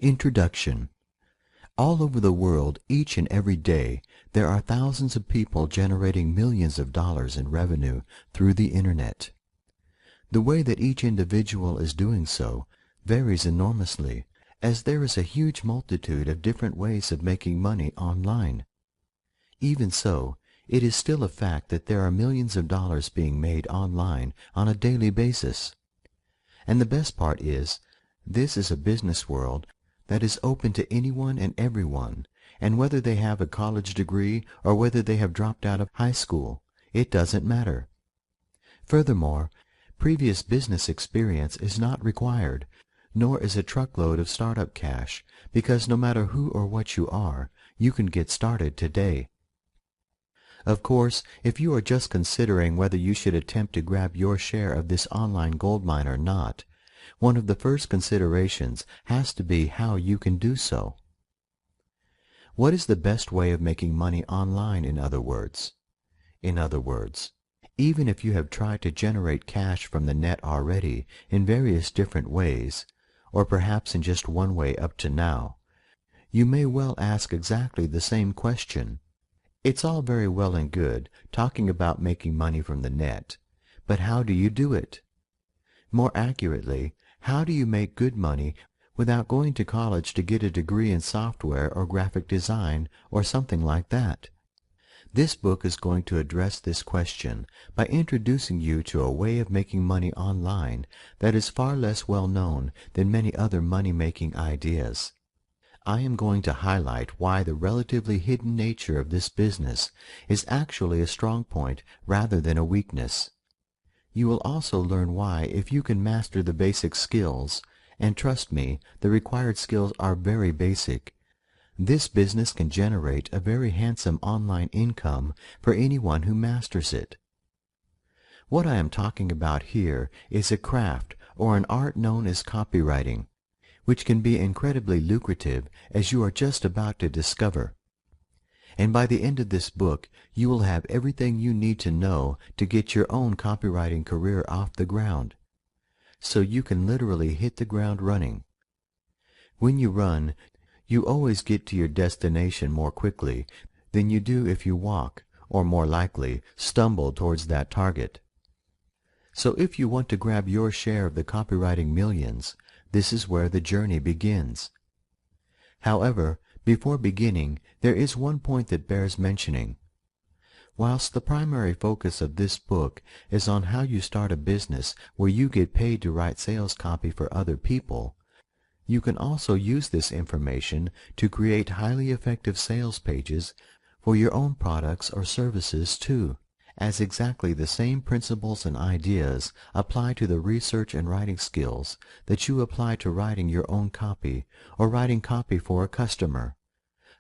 Introduction. All over the world, each and every day, there are thousands of people generating millions of dollars in revenue through the Internet. The way that each individual is doing so varies enormously, as there is a huge multitude of different ways of making money online. Even so, it is still a fact that there are millions of dollars being made online on a daily basis. And the best part is, this is a business world that is open to anyone and everyone, and whether they have a college degree or whether they have dropped out of high school, it doesn't matter. Furthermore, previous business experience is not required, nor is a truckload of startup cash, because no matter who or what you are, you can get started today. Of course, if you are just considering whether you should attempt to grab your share of this online goldmine or not, one of the first considerations has to be how you can do so. What is the best way of making money online, in other words? In other words, even if you have tried to generate cash from the net already in various different ways, or perhaps in just one way up to now, you may well ask exactly the same question. It's all very well and good talking about making money from the net, but how do you do it? More accurately, how do you make good money without going to college to get a degree in software or graphic design or something like that? This book is going to address this question by introducing you to a way of making money online that is far less well known than many other money-making ideas. I am going to highlight why the relatively hidden nature of this business is actually a strong point rather than a weakness. You will also learn why, if you can master the basic skills, and trust me, the required skills are very basic, this business can generate a very handsome online income for anyone who masters it. What I am talking about here is a craft or an art known as copywriting, which can be incredibly lucrative, as you are just about to discover. And by the end of this book, you will have everything you need to know to get your own copywriting career off the ground, so you can literally hit the ground running. When you run, you always get to your destination more quickly than you do if you walk, or more likely, stumble towards that target. So if you want to grab your share of the copywriting millions, this is where the journey begins. However, before beginning, there is one point that bears mentioning. Whilst the primary focus of this book is on how you start a business where you get paid to write sales copy for other people, you can also use this information to create highly effective sales pages for your own products or services too, as exactly the same principles and ideas apply to the research and writing skills that you apply to writing your own copy or writing copy for a customer.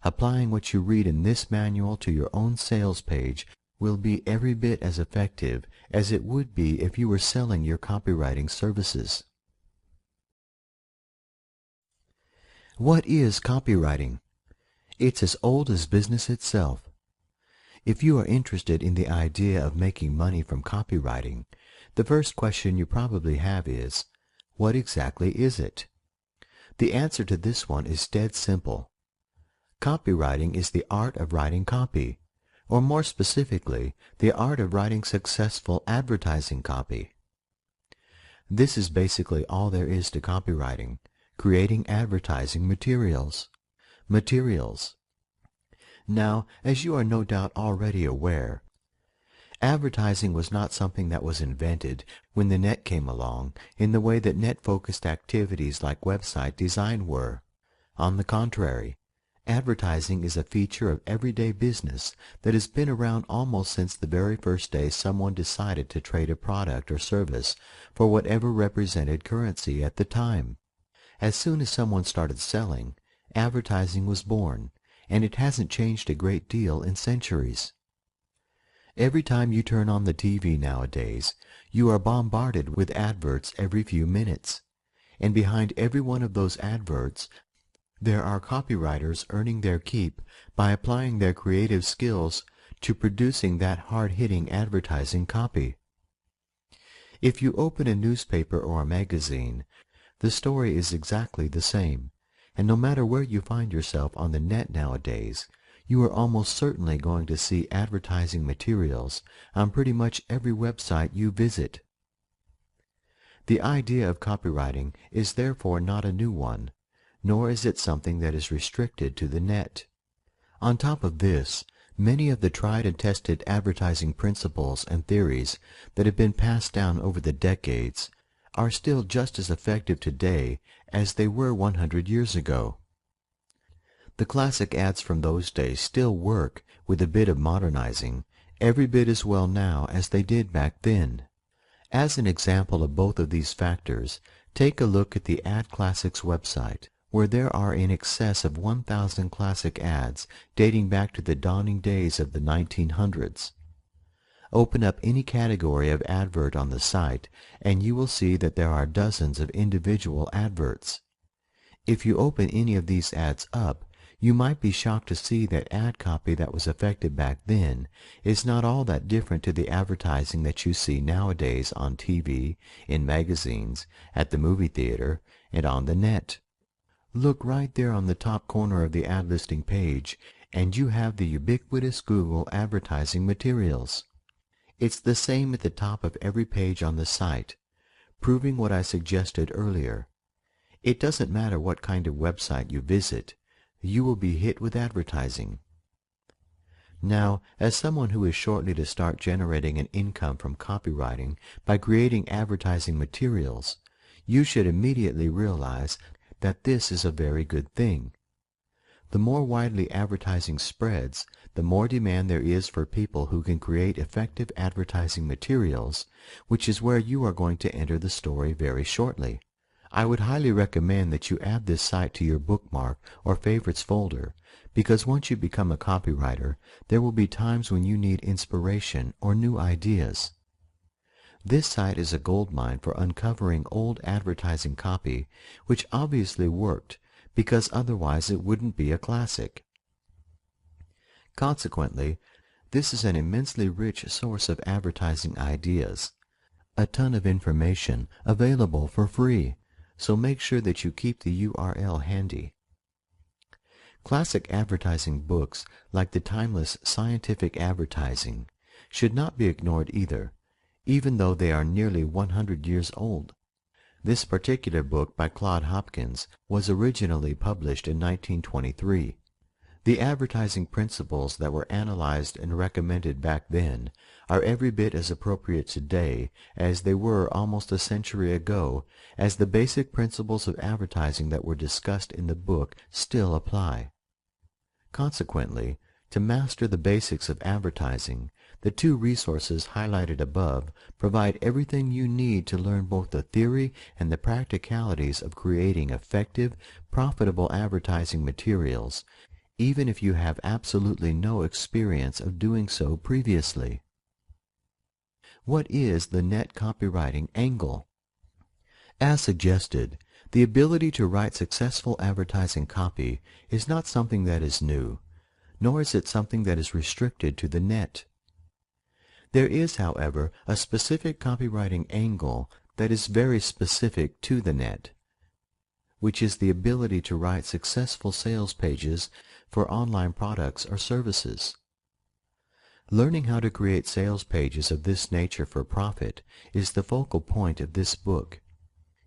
Applying what you read in this manual to your own sales page will be every bit as effective as it would be if you were selling your copywriting services. What is copywriting? It's as old as business itself. If you are interested in the idea of making money from copywriting, the first question you probably have is, what exactly is it? The answer to this one is dead simple. Copywriting is the art of writing copy, or more specifically, the art of writing successful advertising copy. This is basically all there is to copywriting, creating advertising materials. Now, as you are no doubt already aware, advertising was not something that was invented when the net came along in the way that net-focused activities like website design were. On the contrary, advertising is a feature of everyday business that has been around almost since the very first day someone decided to trade a product or service for whatever represented currency at the time. As soon as someone started selling, advertising was born, and it hasn't changed a great deal in centuries. Every time you turn on the TV nowadays, you are bombarded with adverts every few minutes, and behind every one of those adverts, there are copywriters earning their keep by applying their creative skills to producing that hard-hitting advertising copy. If you open a newspaper or a magazine, the story is exactly the same, And no matter where you find yourself on the net nowadays, you are almost certainly going to see advertising materials on pretty much every website you visit. The idea of copywriting is therefore not a new one, nor is it something that is restricted to the net. On top of this, many of the tried and tested advertising principles and theories that have been passed down over the decades are still just as effective today as they were 100 years ago. The classic ads from those days still work with a bit of modernizing, every bit as well now as they did back then. As an example of both of these factors, take a look at the Ad Classics website, where there are in excess of 1,000 classic ads dating back to the dawning days of the 1900s. Open up any category of advert on the site, and you will see that there are dozens of individual adverts. If you open any of these ads up, you might be shocked to see that ad copy that was effective back then is not all that different to the advertising that you see nowadays on TV, in magazines, at the movie theater, and on the net. Look right there on the top corner of the ad listing page, and you have the ubiquitous Google advertising materials. It's the same at the top of every page on the site, proving what I suggested earlier. It doesn't matter what kind of website you visit, you will be hit with advertising. Now, as someone who is shortly to start generating an income from copywriting by creating advertising materials, you should immediately realize that this is a very good thing. The more widely advertising spreads, the more demand there is for people who can create effective advertising materials, which is where you are going to enter the story very shortly. I would highly recommend that you add this site to your bookmark or favorites folder, because once you become a copywriter, there will be times when you need inspiration or new ideas. This site is a goldmine for uncovering old advertising copy, which obviously worked, because otherwise it wouldn't be a classic. Consequently, this is an immensely rich source of advertising ideas, a ton of information available for free, so make sure that you keep the URL handy. Classic advertising books, like the timeless Scientific Advertising, should not be ignored either, even though they are nearly 100 years old. This particular book by Claude Hopkins was originally published in 1923. The advertising principles that were analyzed and recommended back then are every bit as appropriate today as they were almost a century ago, as the basic principles of advertising that were discussed in the book still apply. Consequently, to master the basics of advertising, the two resources highlighted above provide everything you need to learn both the theory and the practicalities of creating effective, profitable advertising materials, even if you have absolutely no experience of doing so previously. What is the net copywriting angle? As suggested, the ability to write successful advertising copy is not something that is new, nor is it something that is restricted to the net. There is, however, a specific copywriting angle that is very specific to the net, which is the ability to write successful sales pages for online products or services. Learning how to create sales pages of this nature for profit is the focal point of this book.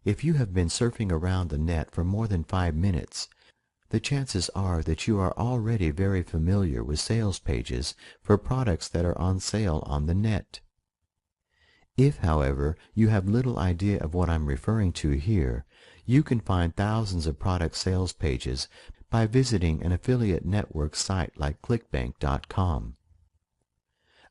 If you have been surfing around the net for more than 5 minutes, the chances are that you are already very familiar with sales pages for products that are on sale on the net. If, however, you have little idea of what I'm referring to here, you can find thousands of product sales pages by visiting an affiliate network site like clickbank.com.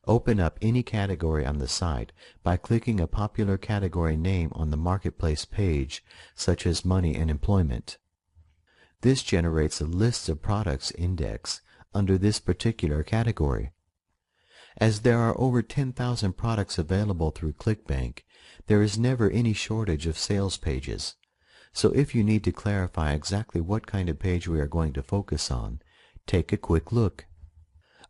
Open up any category on the site by clicking a popular category name on the marketplace page, such as money and employment. This generates a list of products index under this particular category. As there are over 10,000 products available through ClickBank, there is never any shortage of sales pages. So if you need to clarify exactly what kind of page we are going to focus on, take a quick look.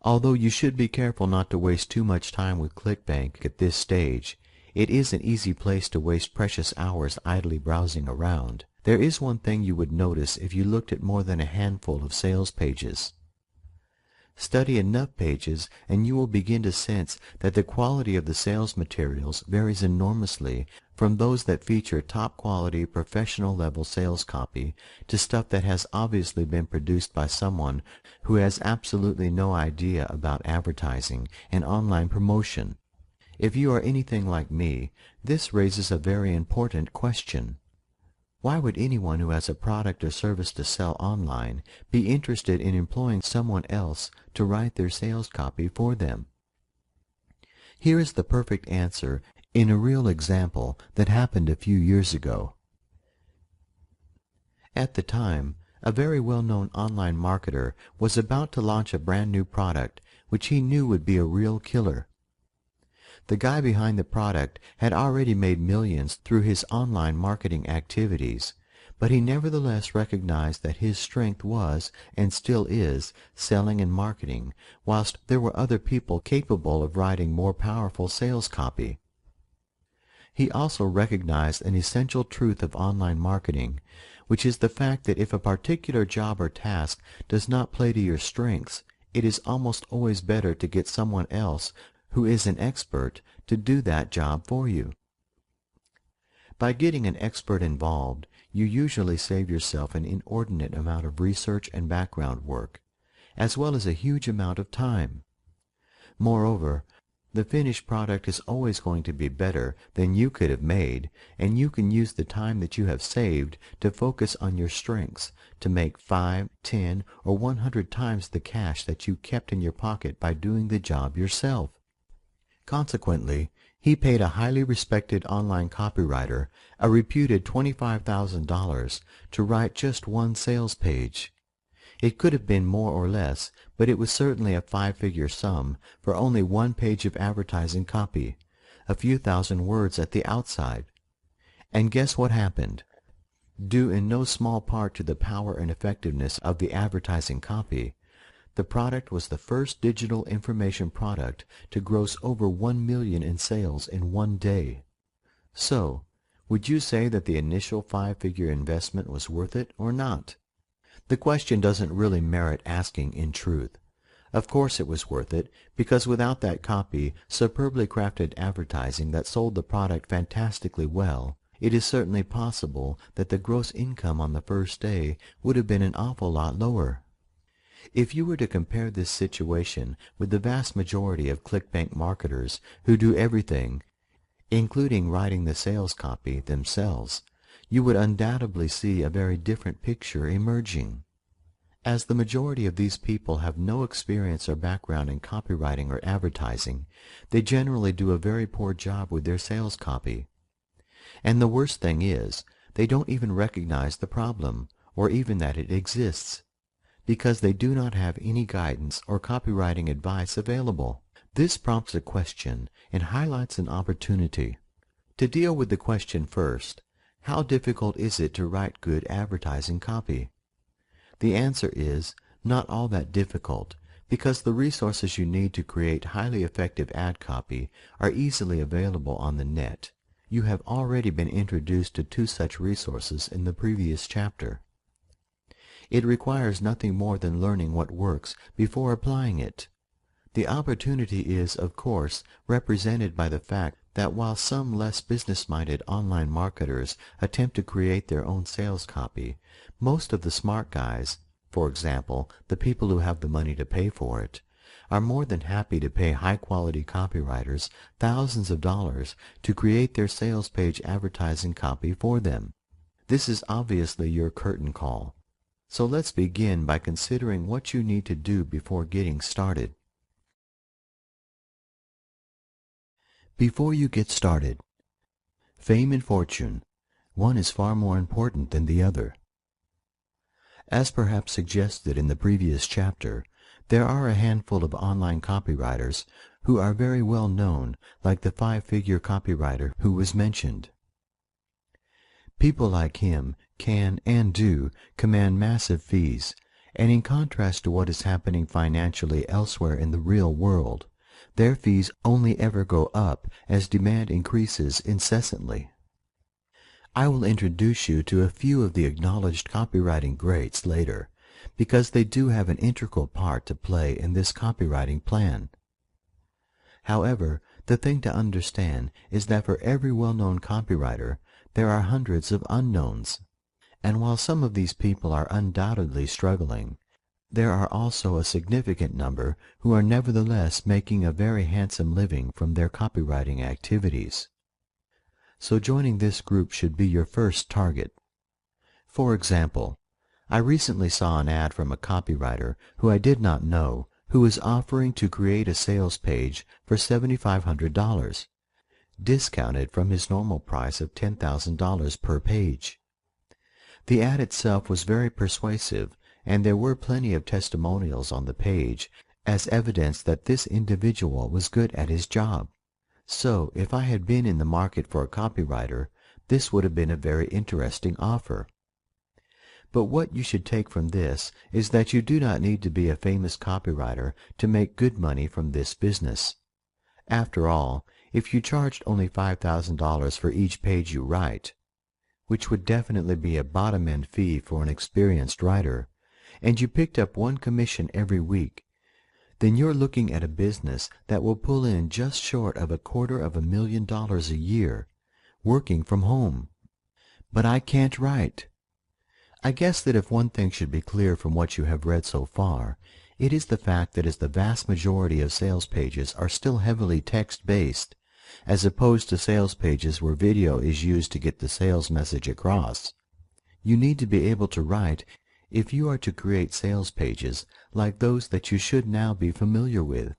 Although you should be careful not to waste too much time with ClickBank at this stage, it is an easy place to waste precious hours idly browsing around. There is one thing you would notice if you looked at more than a handful of sales pages. Study enough pages and you will begin to sense that the quality of the sales materials varies enormously from those that feature top quality professional level sales copy to stuff that has obviously been produced by someone who has absolutely no idea about advertising and online promotion. If you are anything like me, this raises a very important question. Why would anyone who has a product or service to sell online be interested in employing someone else to write their sales copy for them? Here is the perfect answer in a real example that happened a few years ago. At the time, a very well-known online marketer was about to launch a brand new product which he knew would be a real killer. The guy behind the product had already made millions through his online marketing activities, but he nevertheless recognized that his strength was, and still is, selling and marketing, whilst there were other people capable of writing more powerful sales copy. He also recognized an essential truth of online marketing, which is the fact that if a particular job or task does not play to your strengths, it is almost always better to get someone else who is an expert to do that job for you. By getting an expert involved, you usually save yourself an inordinate amount of research and background work, as well as a huge amount of time. Moreover, the finished product is always going to be better than you could have made, and you can use the time that you have saved to focus on your strengths to make 5, 10, or 100 times the cash that you kept in your pocket by doing the job yourself. Consequently, he paid a highly respected online copywriter a reputed $25,000 to write just one sales page. It could have been more or less, but it was certainly a 5-figure sum for only one page of advertising copy, a few thousand words at the outside. And guess what happened? Due in no small part to the power and effectiveness of the advertising copy, the product was the first digital information product to gross over 1 million in sales in one day. So, would you say that the initial 5-figure investment was worth it or not? The question doesn't really merit asking in truth. Of course it was worth it, because without that copy, superbly crafted advertising that sold the product fantastically well, it is certainly possible that the gross income on the first day would have been an awful lot lower. If you were to compare this situation with the vast majority of clickbank marketers who do everything, including writing the sales copy themselves, you would undoubtedly see a very different picture emerging. As the majority of these people have no experience or background in copywriting or advertising, they generally do a very poor job with their sales copy. And the worst thing is, they don't even recognize the problem, or even that it exists, because they do not have any guidance or copywriting advice available. This prompts a question and highlights an opportunity. To deal with the question first, how difficult is it to write good advertising copy? The answer is not all that difficult, because the resources you need to create highly effective ad copy are easily available on the net. You have already been introduced to 2 such resources in the previous chapter. It requires nothing more than learning what works before applying it. The opportunity is, of course, represented by the fact that while some less business-minded online marketers attempt to create their own sales copy, most of the smart guys, for example, the people who have the money to pay for it, are more than happy to pay high-quality copywriters thousands of dollars to create their sales page advertising copy for them. This is obviously your curtain call. So let's begin by considering what you need to do before getting started. Before you get started, fame and fortune, one is far more important than the other. As perhaps suggested in the previous chapter, there are a handful of online copywriters who are very well known, like the 5-figure copywriter who was mentioned. People like him can and do command massive fees, and in contrast to what is happening financially elsewhere in the real world, their fees only ever go up as demand increases incessantly. I will introduce you to a few of the acknowledged copywriting greats later, because they do have an integral part to play in this copywriting plan. However, the thing to understand is that for every well-known copywriter, there are hundreds of unknowns. And while some of these people are undoubtedly struggling, there are also a significant number who are nevertheless making a very handsome living from their copywriting activities. So joining this group should be your first target. For example, I recently saw an ad from a copywriter who I did not know, who was offering to create a sales page for $7,500, discounted from his normal price of $10,000 per page. The ad itself was very persuasive, and there were plenty of testimonials on the page as evidence that this individual was good at his job. So, if I had been in the market for a copywriter, this would have been a very interesting offer. But what you should take from this is that you do not need to be a famous copywriter to make good money from this business. After all, if you charged only $5,000 for each page you write, which would definitely be a bottom-end fee for an experienced writer, and you picked up one commission every week, then you're looking at a business that will pull in just short of $250,000 a year, working from home. But I can't write. I guess that if one thing should be clear from what you have read so far, it is the fact that as the vast majority of sales pages are still heavily text-based, as opposed to sales pages where video is used to get the sales message across, you need to be able to write if you are to create sales pages like those that you should now be familiar with.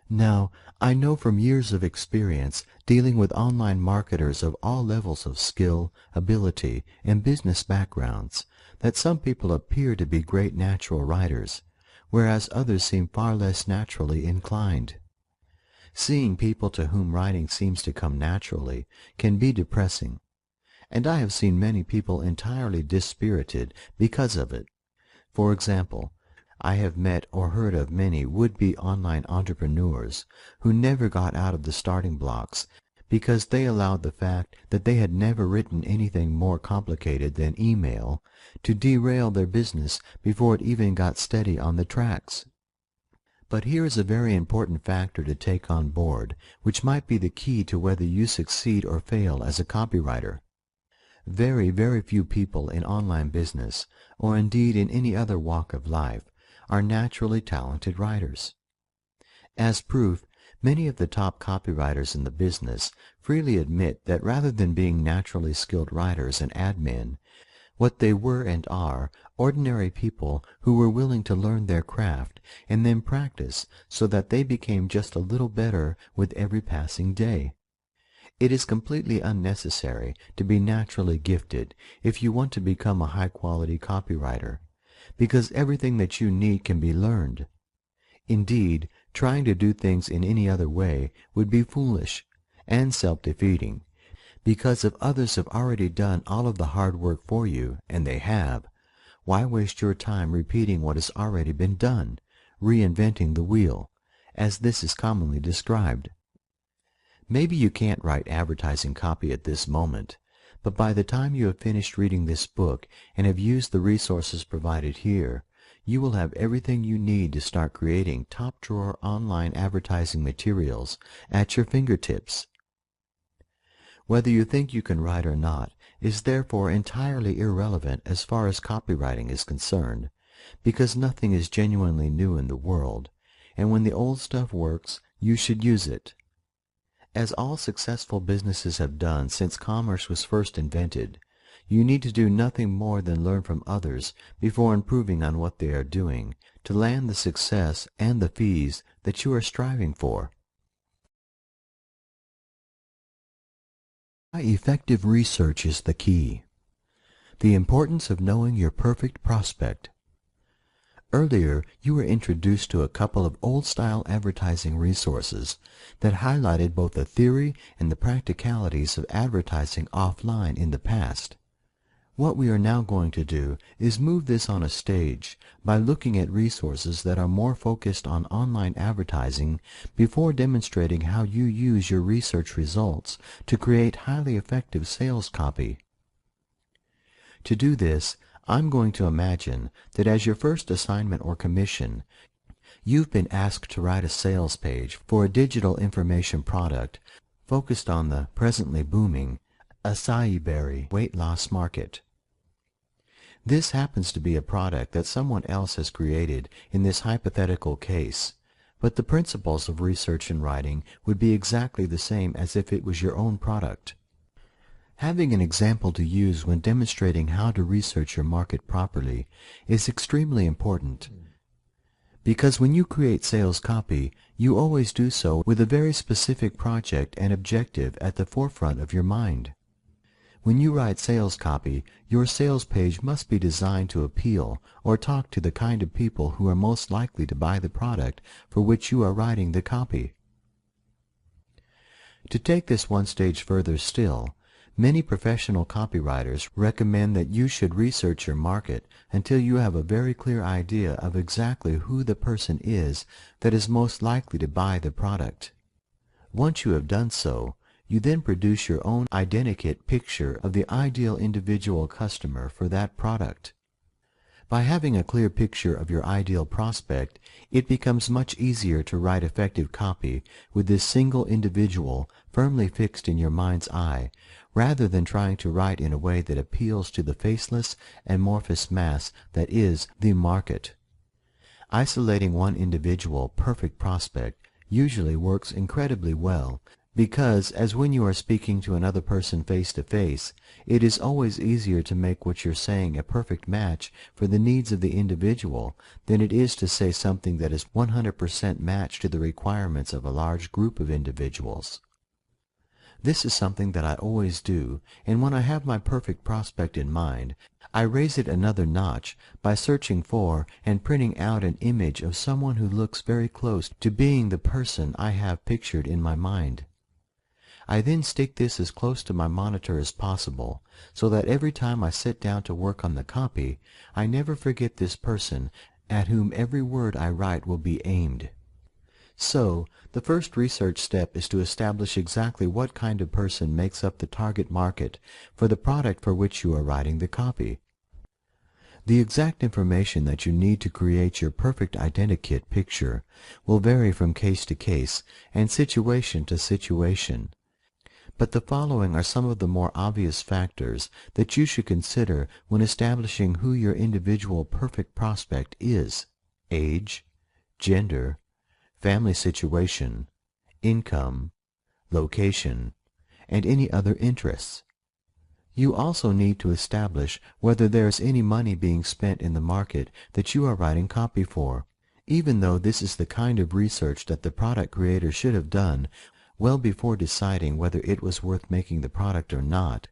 Now, I know from years of experience dealing with online marketers of all levels of skill, ability, and business backgrounds that some people appear to be great natural writers, whereas others seem far less naturally inclined. Seeing people to whom writing seems to come naturally can be depressing, and I have seen many people entirely dispirited because of it. For example, I have met or heard of many would-be online entrepreneurs who never got out of the starting blocks because they allowed the fact that they had never written anything more complicated than email to derail their business before it even got steady on the tracks. But here is a very important factor to take on board, which might be the key to whether you succeed or fail as a copywriter. Very, very few people in online business, or indeed in any other walk of life, are naturally talented writers. As proof, many of the top copywriters in the business freely admit that rather than being naturally skilled writers and admin, what they were and are ordinary people who were willing to learn their craft and then practice so that they became just a little better with every passing day. It is completely unnecessary to be naturally gifted if you want to become a high-quality copywriter, because everything that you need can be learned. Indeed, trying to do things in any other way would be foolish and self-defeating, because if others have already done all of the hard work for you, and they have, why waste your time repeating what has already been done, reinventing the wheel, as this is commonly described? Maybe you can't write advertising copy at this moment, but by the time you have finished reading this book and have used the resources provided here, you will have everything you need to start creating top-drawer online advertising materials at your fingertips. Whether you think you can write or not is therefore entirely irrelevant as far as copywriting is concerned, because nothing is genuinely new in the world, and when the old stuff works, you should use it. As all successful businesses have done since commerce was first invented, you need to do nothing more than learn from others before improving on what they are doing to land the success and the fees that you are striving for. Why effective research is the key. The importance of knowing your perfect prospect. Earlier, you were introduced to a couple of old-style advertising resources that highlighted both the theory and the practicalities of advertising offline in the past. What we are now going to do is move this on a stage by looking at resources that are more focused on online advertising before demonstrating how you use your research results to create highly effective sales copy. To do this, I'm going to imagine that as your first assignment or commission, you've been asked to write a sales page for a digital information product focused on the presently booming acai berry weight loss market. This happens to be a product that someone else has created in this hypothetical case, but the principles of research and writing would be exactly the same as if it was your own product. Having an example to use when demonstrating how to research your market properly is extremely important, because when you create sales copy, you always do so with a very specific project and objective at the forefront of your mind. When you write sales copy, your sales page must be designed to appeal or talk to the kind of people who are most likely to buy the product for which you are writing the copy. To take this one stage further still, many professional copywriters recommend that you should research your market until you have a very clear idea of exactly who the person is that is most likely to buy the product. Once you have done so, you then produce your own identikit picture of the ideal individual customer for that product. By having a clear picture of your ideal prospect, it becomes much easier to write effective copy with this single individual firmly fixed in your mind's eye, rather than trying to write in a way that appeals to the faceless, amorphous mass that is the market. Isolating one individual, perfect prospect usually works incredibly well, because, as when you are speaking to another person face to face, it is always easier to make what you're saying a perfect match for the needs of the individual than it is to say something that is 100% matched to the requirements of a large group of individuals. This is something that I always do, and when I have my perfect prospect in mind, I raise it another notch by searching for and printing out an image of someone who looks very close to being the person I have pictured in my mind. I then stick this as close to my monitor as possible, so that every time I sit down to work on the copy, I never forget this person at whom every word I write will be aimed. So, the first research step is to establish exactly what kind of person makes up the target market for the product for which you are writing the copy. The exact information that you need to create your perfect identikit picture will vary from case to case and situation to situation. But the following are some of the more obvious factors that you should consider when establishing who your individual perfect prospect is: age, gender, family situation, income, location, and any other interests. You also need to establish whether there is any money being spent in the market that you are writing copy for. Even though this is the kind of research that the product creator should have done well before deciding whether it was worth making the product or not,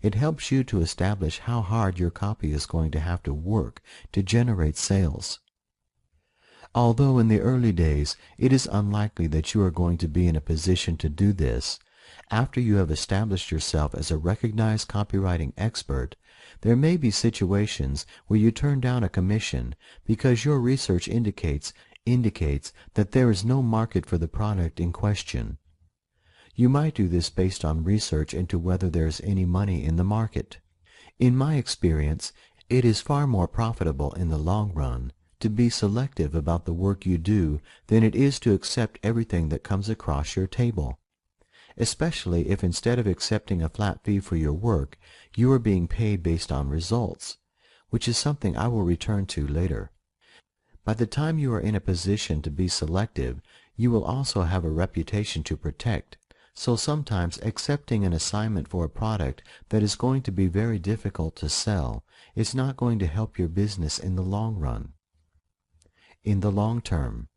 it helps you to establish how hard your copy is going to have to work to generate sales. Although in the early days it is unlikely that you are going to be in a position to do this, after you have established yourself as a recognized copywriting expert, there may be situations where you turn down a commission because your research indicates that there is no market for the product in question. You might do this based on research into whether there is any money in the market. In my experience, it is far more profitable in the long run to be selective about the work you do than it is to accept everything that comes across your table, especially if instead of accepting a flat fee for your work, you are being paid based on results, which is something I will return to later. By the time you are in a position to be selective, you will also have a reputation to protect. So sometimes accepting an assignment for a product that is going to be very difficult to sell is not going to help your business in the long run, in the long term.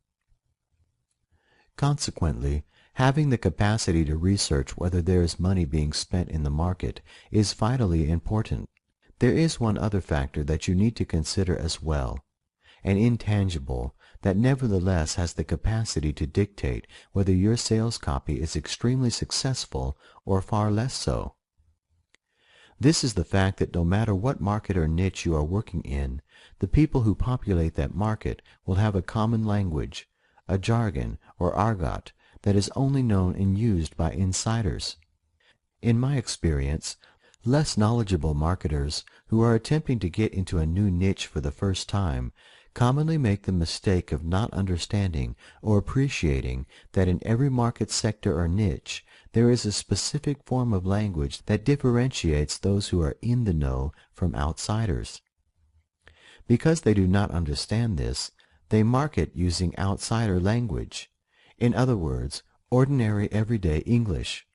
Consequently, having the capacity to research whether there is money being spent in the market is vitally important. There is one other factor that you need to consider as well, an intangible that nevertheless has the capacity to dictate whether your sales copy is extremely successful or far less so. This is the fact that no matter what market or niche you are working in, the people who populate that market will have a common language, a jargon or argot that is only known and used by insiders. In my experience, Less knowledgeable marketers who are attempting to get into a new niche for the first time commonly make the mistake of not understanding or appreciating that in every market sector or niche there is a specific form of language that differentiates those who are in the know from outsiders. Because they do not understand this, they market using outsider language, in other words, ordinary everyday English,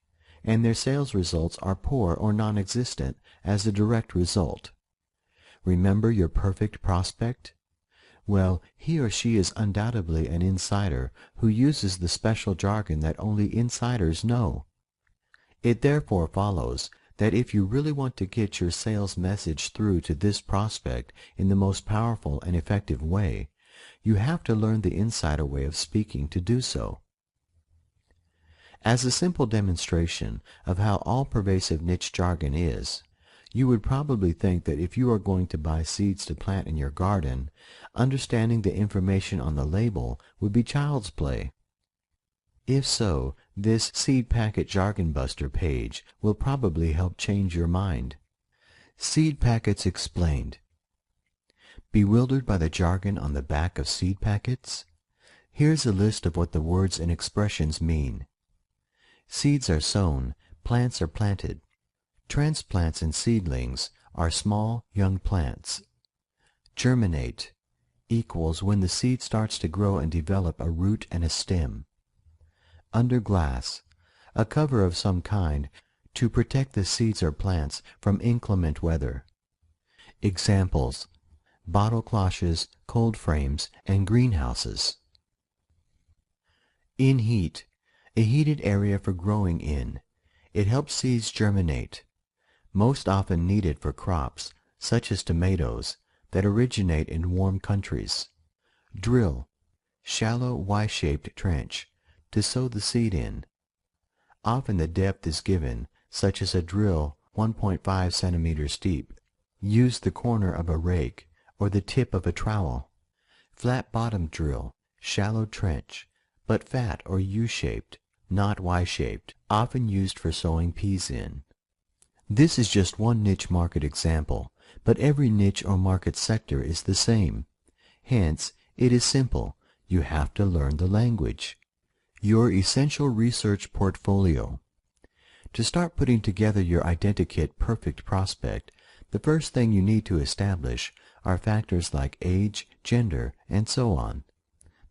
and their sales results are poor or non-existent as a direct result. Remember your perfect prospect? Well, he or she is undoubtedly an insider who uses the special jargon that only insiders know. It therefore follows that if you really want to get your sales message through to this prospect in the most powerful and effective way, you have to learn the insider way of speaking to do so. As a simple demonstration of how all-pervasive niche jargon is, you would probably think that if you are going to buy seeds to plant in your garden, understanding the information on the label would be child's play. If so, this Seed Packet Jargon Buster page will probably help change your mind. Seed Packets Explained. Bewildered by the jargon on the back of seed packets? Here's a list of what the words and expressions mean. Seeds are sown, plants are planted. Transplants and seedlings are small, young plants. Germinate equals when the seed starts to grow and develop a root and a stem. Under glass, a cover of some kind to protect the seeds or plants from inclement weather. Examples: bottle cloches, cold frames, and greenhouses. In heat, a heated area for growing in. It helps seeds germinate. Most often needed for crops, such as tomatoes, that originate in warm countries. Drill, shallow Y-shaped trench, to sow the seed in. Often the depth is given, such as a drill 1.5 centimeters deep. Use the corner of a rake or the tip of a trowel. Flat bottom drill, shallow trench, but fat or U-shaped, not Y-shaped, often used for sowing peas in. This is just one niche market example, but every niche or market sector is the same. Hence, it is simple. You have to learn the language. Your essential research portfolio. To start putting together your identikit perfect prospect, the first thing you need to establish are factors like age, gender, and so on.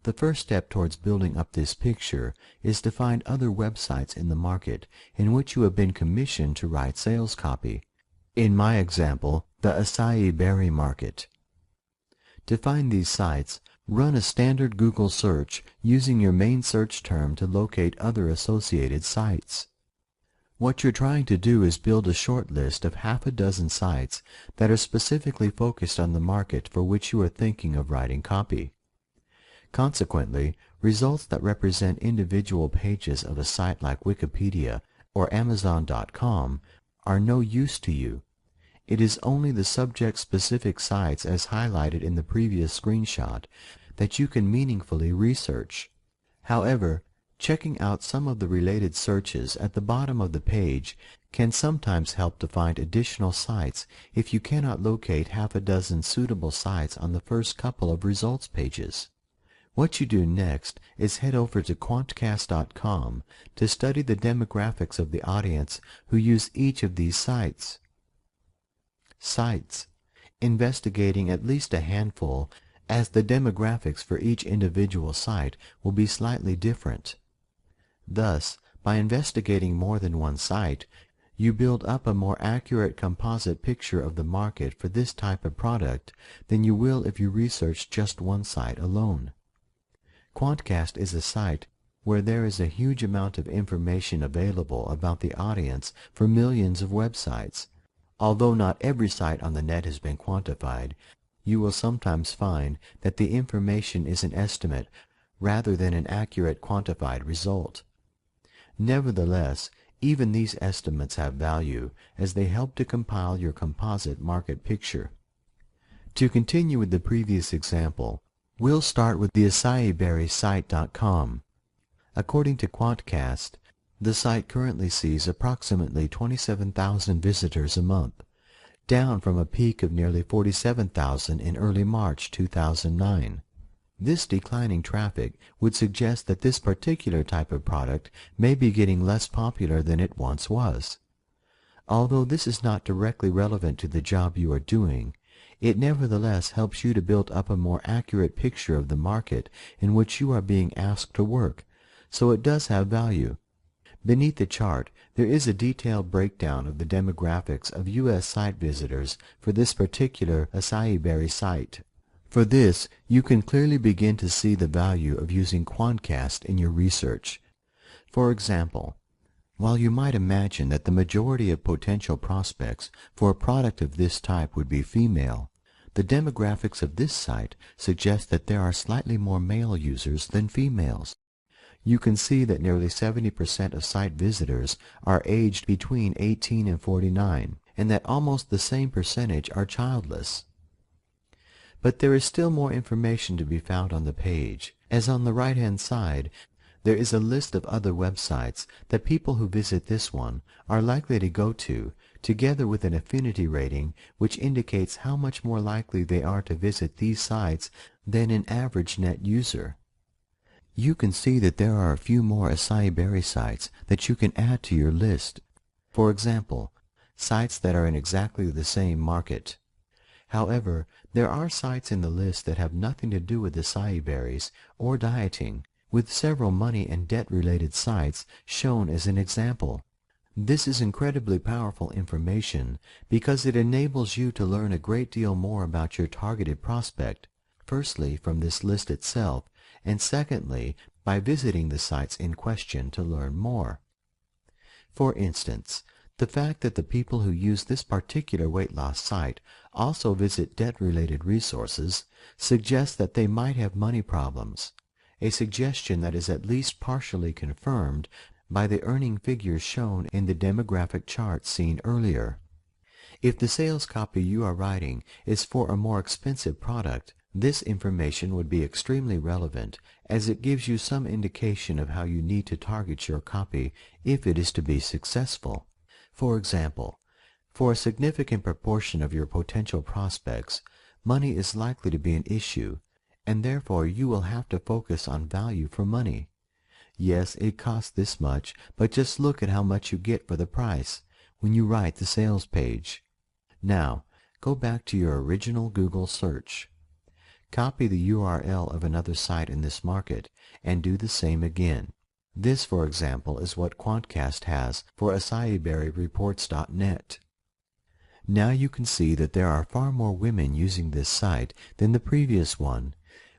The first step towards building up this picture is to find other websites in the market in which you have been commissioned to write sales copy. In my example, the acai berry market. To find these sites, run a standard Google search using your main search term to locate other associated sites. What you're trying to do is build a short list of half a dozen sites that are specifically focused on the market for which you are thinking of writing copy. Consequently, results that represent individual pages of a site like Wikipedia or Amazon.com are no use to you. It is only the subject-specific sites as highlighted in the previous screenshot that you can meaningfully research. However, checking out some of the related searches at the bottom of the page can sometimes help to find additional sites if you cannot locate half a dozen suitable sites on the first couple of results pages. What you do next is head over to quantcast.com to study the demographics of the audience who use each of these sites. Sites. Investigating at least a handful, as the demographics for each individual site will be slightly different. Thus, by investigating more than one site, you build up a more accurate composite picture of the market for this type of product than you will if you research just one site alone. Quantcast is a site where there is a huge amount of information available about the audience for millions of websites. Although not every site on the net has been quantified, you will sometimes find that the information is an estimate rather than an accurate quantified result. Nevertheless, even these estimates have value as they help to compile your composite market picture. To continue with the previous example, we'll start with the acaiberrysite.com. According to Quantcast, The site currently sees approximately 27,000 visitors a month, down from a peak of nearly 47,000 in early March 2009. This declining traffic would suggest that this particular type of product may be getting less popular than it once was. Although this is not directly relevant to the job you are doing, it nevertheless helps you to build up a more accurate picture of the market in which you are being asked to work, so it does have value. Beneath the chart, there is a detailed breakdown of the demographics of U.S. site visitors for this particular acai berry site. For this, you can clearly begin to see the value of using Quantcast in your research. For example, while you might imagine that the majority of potential prospects for a product of this type would be female, the demographics of this site suggest that there are slightly more male users than females. You can see that nearly 70% of site visitors are aged between 18 and 49, and that almost the same percentage are childless. But there is still more information to be found on the page, as on the right-hand side there is a list of other websites that people who visit this one are likely to go to, together with an affinity rating which indicates how much more likely they are to visit these sites than an average net user. You can see that there are a few more acai berry sites that you can add to your list. For example, sites that are in exactly the same market. However, there are sites in the list that have nothing to do with acai berries or dieting, with several money and debt-related sites shown as an example. This is incredibly powerful information because it enables you to learn a great deal more about your targeted prospect, firstly from this list itself, and secondly by visiting the sites in question to learn more. For instance, the fact that the people who use this particular weight loss site also visit debt-related resources suggests that they might have money problems, a suggestion that is at least partially confirmed by the earning figures shown in the demographic chart seen earlier. If the sales copy you are writing is for a more expensive product, this information would be extremely relevant, as it gives you some indication of how you need to target your copy if it is to be successful. For example, for a significant proportion of your potential prospects, money is likely to be an issue, and therefore you will have to focus on value for money. Yes, it costs this much, but just look at how much you get for the price when you write the sales page. Now, go back to your original Google search. Copy the URL of another site in this market and do the same again. This, for example, is what Quantcast has for acaiberryreports.net. Now you can see that there are far more women using this site than the previous one,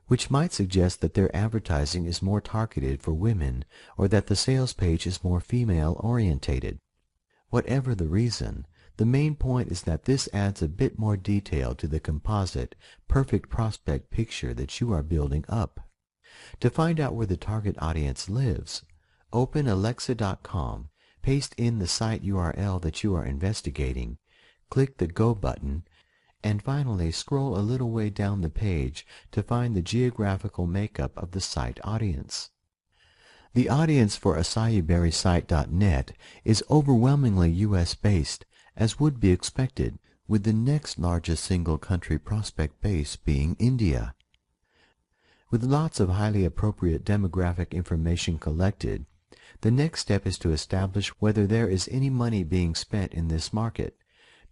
which might suggest that their advertising is more targeted for women or that the sales page is more female-orientated. Whatever the reason, the main point is that this adds a bit more detail to the composite, perfect prospect picture that you are building up. To find out where the target audience lives, open Alexa.com, paste in the site URL that you are investigating, click the Go button, and finally scroll a little way down the page to find the geographical makeup of the site audience. The audience for acaiberrysite.net is overwhelmingly U.S.-based, as would be expected, with the next largest single country prospect base being India. With lots of highly appropriate demographic information collected, the next step is to establish whether there is any money being spent in this market,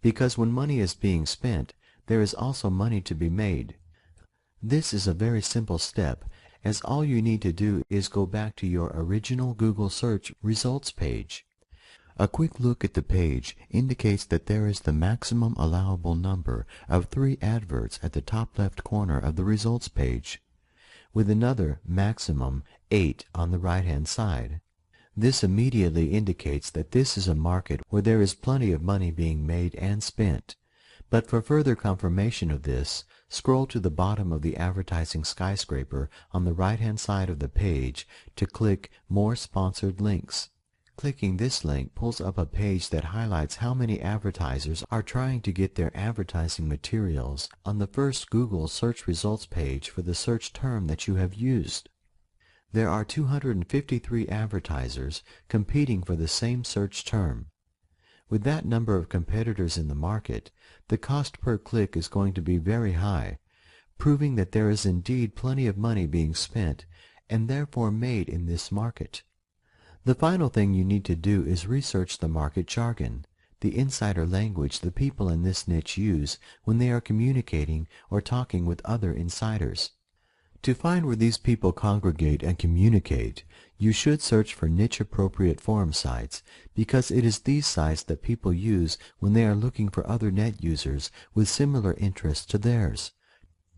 because when money is being spent, there is also money to be made. This is a very simple step, as all you need to do is go back to your original Google search results page. A quick look at the page indicates that there is the maximum allowable number of 3 adverts at the top left corner of the results page, with another maximum 8 on the right-hand side. This immediately indicates that this is a market where there is plenty of money being made and spent. But for further confirmation of this, scroll to the bottom of the advertising skyscraper on the right-hand side of the page to click More Sponsored Links. Clicking this link pulls up a page that highlights how many advertisers are trying to get their advertising materials on the first Google search results page for the search term that you have used. There are 253 advertisers competing for the same search term. With that number of competitors in the market, the cost per click is going to be very high, proving that there is indeed plenty of money being spent and therefore made in this market. The final thing you need to do is research the market jargon, the insider language the people in this niche use when they are communicating or talking with other insiders. To find where these people congregate and communicate, you should search for niche-appropriate forum sites, because it is these sites that people use when they are looking for other net users with similar interests to theirs.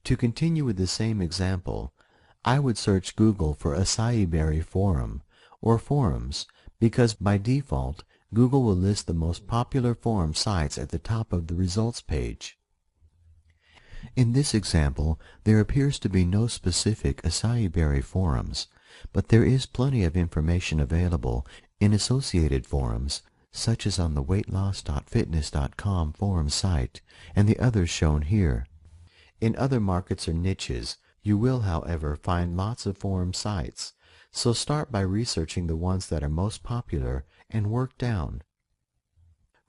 To continue with the same example, I would search Google for acai berry forum, or forums, because by default, Google will list the most popular forum sites at the top of the results page. In this example, there appears to be no specific acai berry forums, but there is plenty of information available in associated forums, such as on the weightloss.fitness.com forum site and the others shown here. In other markets or niches, you will, however, find lots of forum sites, so start by researching the ones that are most popular and work down.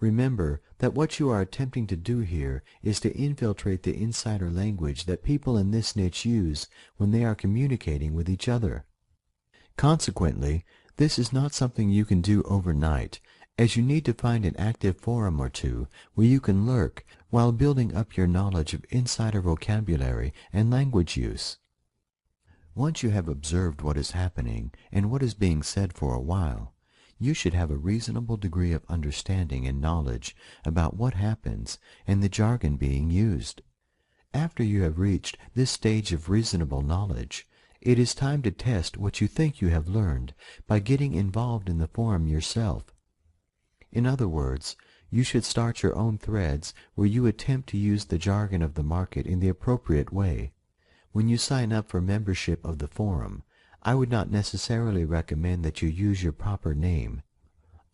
Remember that what you are attempting to do here is to infiltrate the insider language that people in this niche use when they are communicating with each other. Consequently, this is not something you can do overnight, as you need to find an active forum or two where you can lurk while building up your knowledge of insider vocabulary and language use. Once you have observed what is happening and what is being said for a while, you should have a reasonable degree of understanding and knowledge about what happens and the jargon being used. After you have reached this stage of reasonable knowledge, it is time to test what you think you have learned by getting involved in the forum yourself. In other words, you should start your own threads where you attempt to use the jargon of the market in the appropriate way. When you sign up for membership of the forum, I would not necessarily recommend that you use your proper name.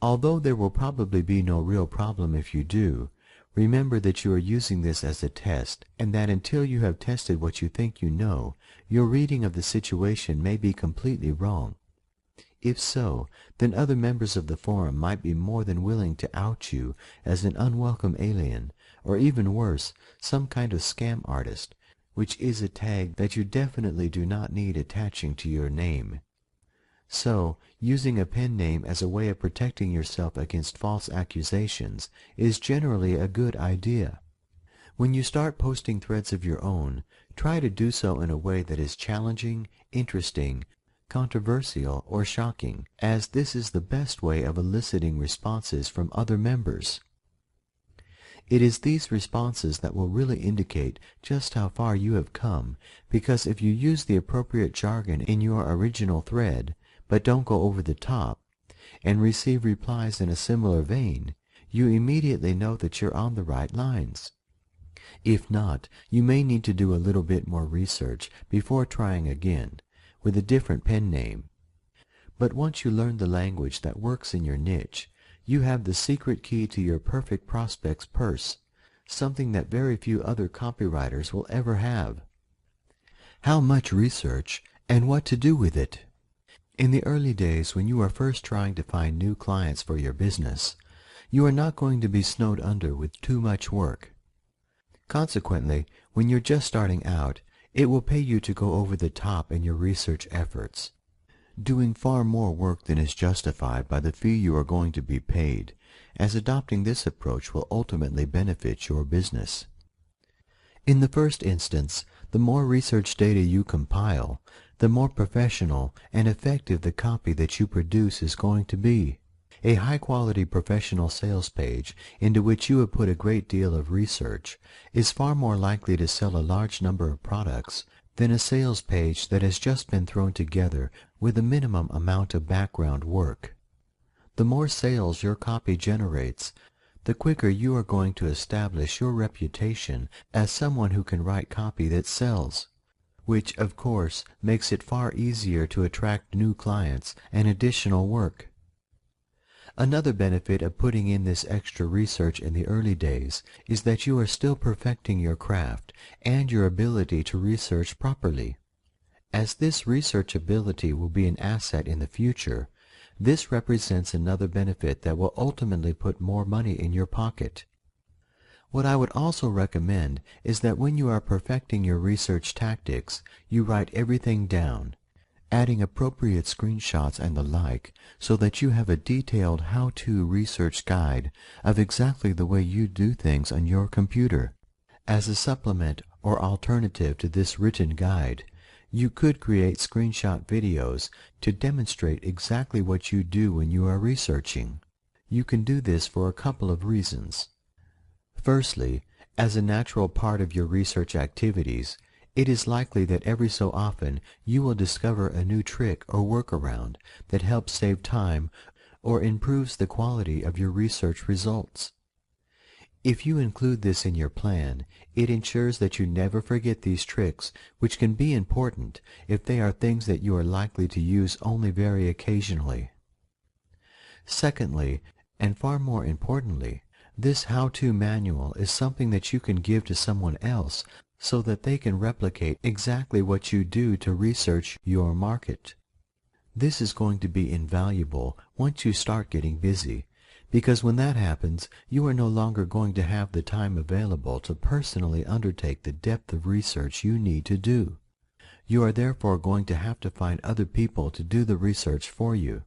Although there will probably be no real problem if you do, remember that you are using this as a test, and that until you have tested what you think you know, your reading of the situation may be completely wrong. If so, then other members of the forum might be more than willing to out you as an unwelcome alien, or even worse, some kind of scam artist, which is a tag that you definitely do not need attaching to your name. So, using a pen name as a way of protecting yourself against false accusations is generally a good idea. When you start posting threads of your own, try to do so in a way that is challenging, interesting, controversial, or shocking, as this is the best way of eliciting responses from other members. It is these responses that will really indicate just how far you have come, because if you use the appropriate jargon in your original thread, but don't go over the top, and receive replies in a similar vein, you immediately know that you're on the right lines. If not, you may need to do a little bit more research before trying again, with a different pen name. But once you learn the language that works in your niche, you have the secret key to your perfect prospect's purse, something that very few other copywriters will ever have. How much research and what to do with it? In the early days when you are first trying to find new clients for your business, you are not going to be snowed under with too much work. Consequently, when you're just starting out, it will pay you to go over the top in your research efforts, doing far more work than is justified by the fee you are going to be paid, as adopting this approach will ultimately benefit your business. In the first instance, the more research data you compile, the more professional and effective the copy that you produce is going to be. A high-quality professional sales page into which you have put a great deal of research is far more likely to sell a large number of products than a sales page that has just been thrown together with a minimum amount of background work. The more sales your copy generates, the quicker you are going to establish your reputation as someone who can write copy that sells, which, of course, makes it far easier to attract new clients and additional work. Another benefit of putting in this extra research in the early days is that you are still perfecting your craft and your ability to research properly. As this researchability will be an asset in the future, this represents another benefit that will ultimately put more money in your pocket. What I would also recommend is that when you are perfecting your research tactics, you write everything down, adding appropriate screenshots and the like, so that you have a detailed how-to research guide of exactly the way you do things on your computer. As a supplement or alternative to this written guide, you could create screenshot videos to demonstrate exactly what you do when you are researching. You can do this for a couple of reasons. Firstly, as a natural part of your research activities, it is likely that every so often you will discover a new trick or workaround that helps save time or improves the quality of your research results. If you include this in your plan, it ensures that you never forget these tricks, which can be important if they are things that you are likely to use only very occasionally. Secondly, and far more importantly, this how-to manual is something that you can give to someone else so that they can replicate exactly what you do to research your market. This is going to be invaluable once you start getting busy, because when that happens, you are no longer going to have the time available to personally undertake the depth of research you need to do. You are therefore going to have to find other people to do the research for you.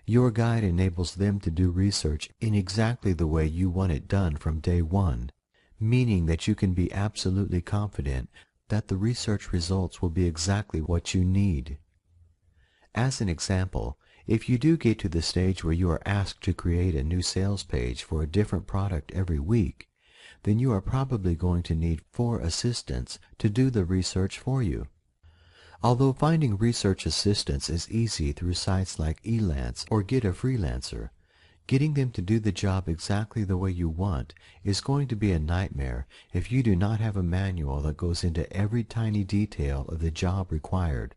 Your guide enables them to do research in exactly the way you want it done from day one, meaning that you can be absolutely confident that the research results will be exactly what you need. As an example, if you do get to the stage where you are asked to create a new sales page for a different product every week, then you are probably going to need 4 assistants to do the research for you. Although finding research assistants is easy through sites like Elance or Get a Freelancer, getting them to do the job exactly the way you want is going to be a nightmare if you do not have a manual that goes into every tiny detail of the job required.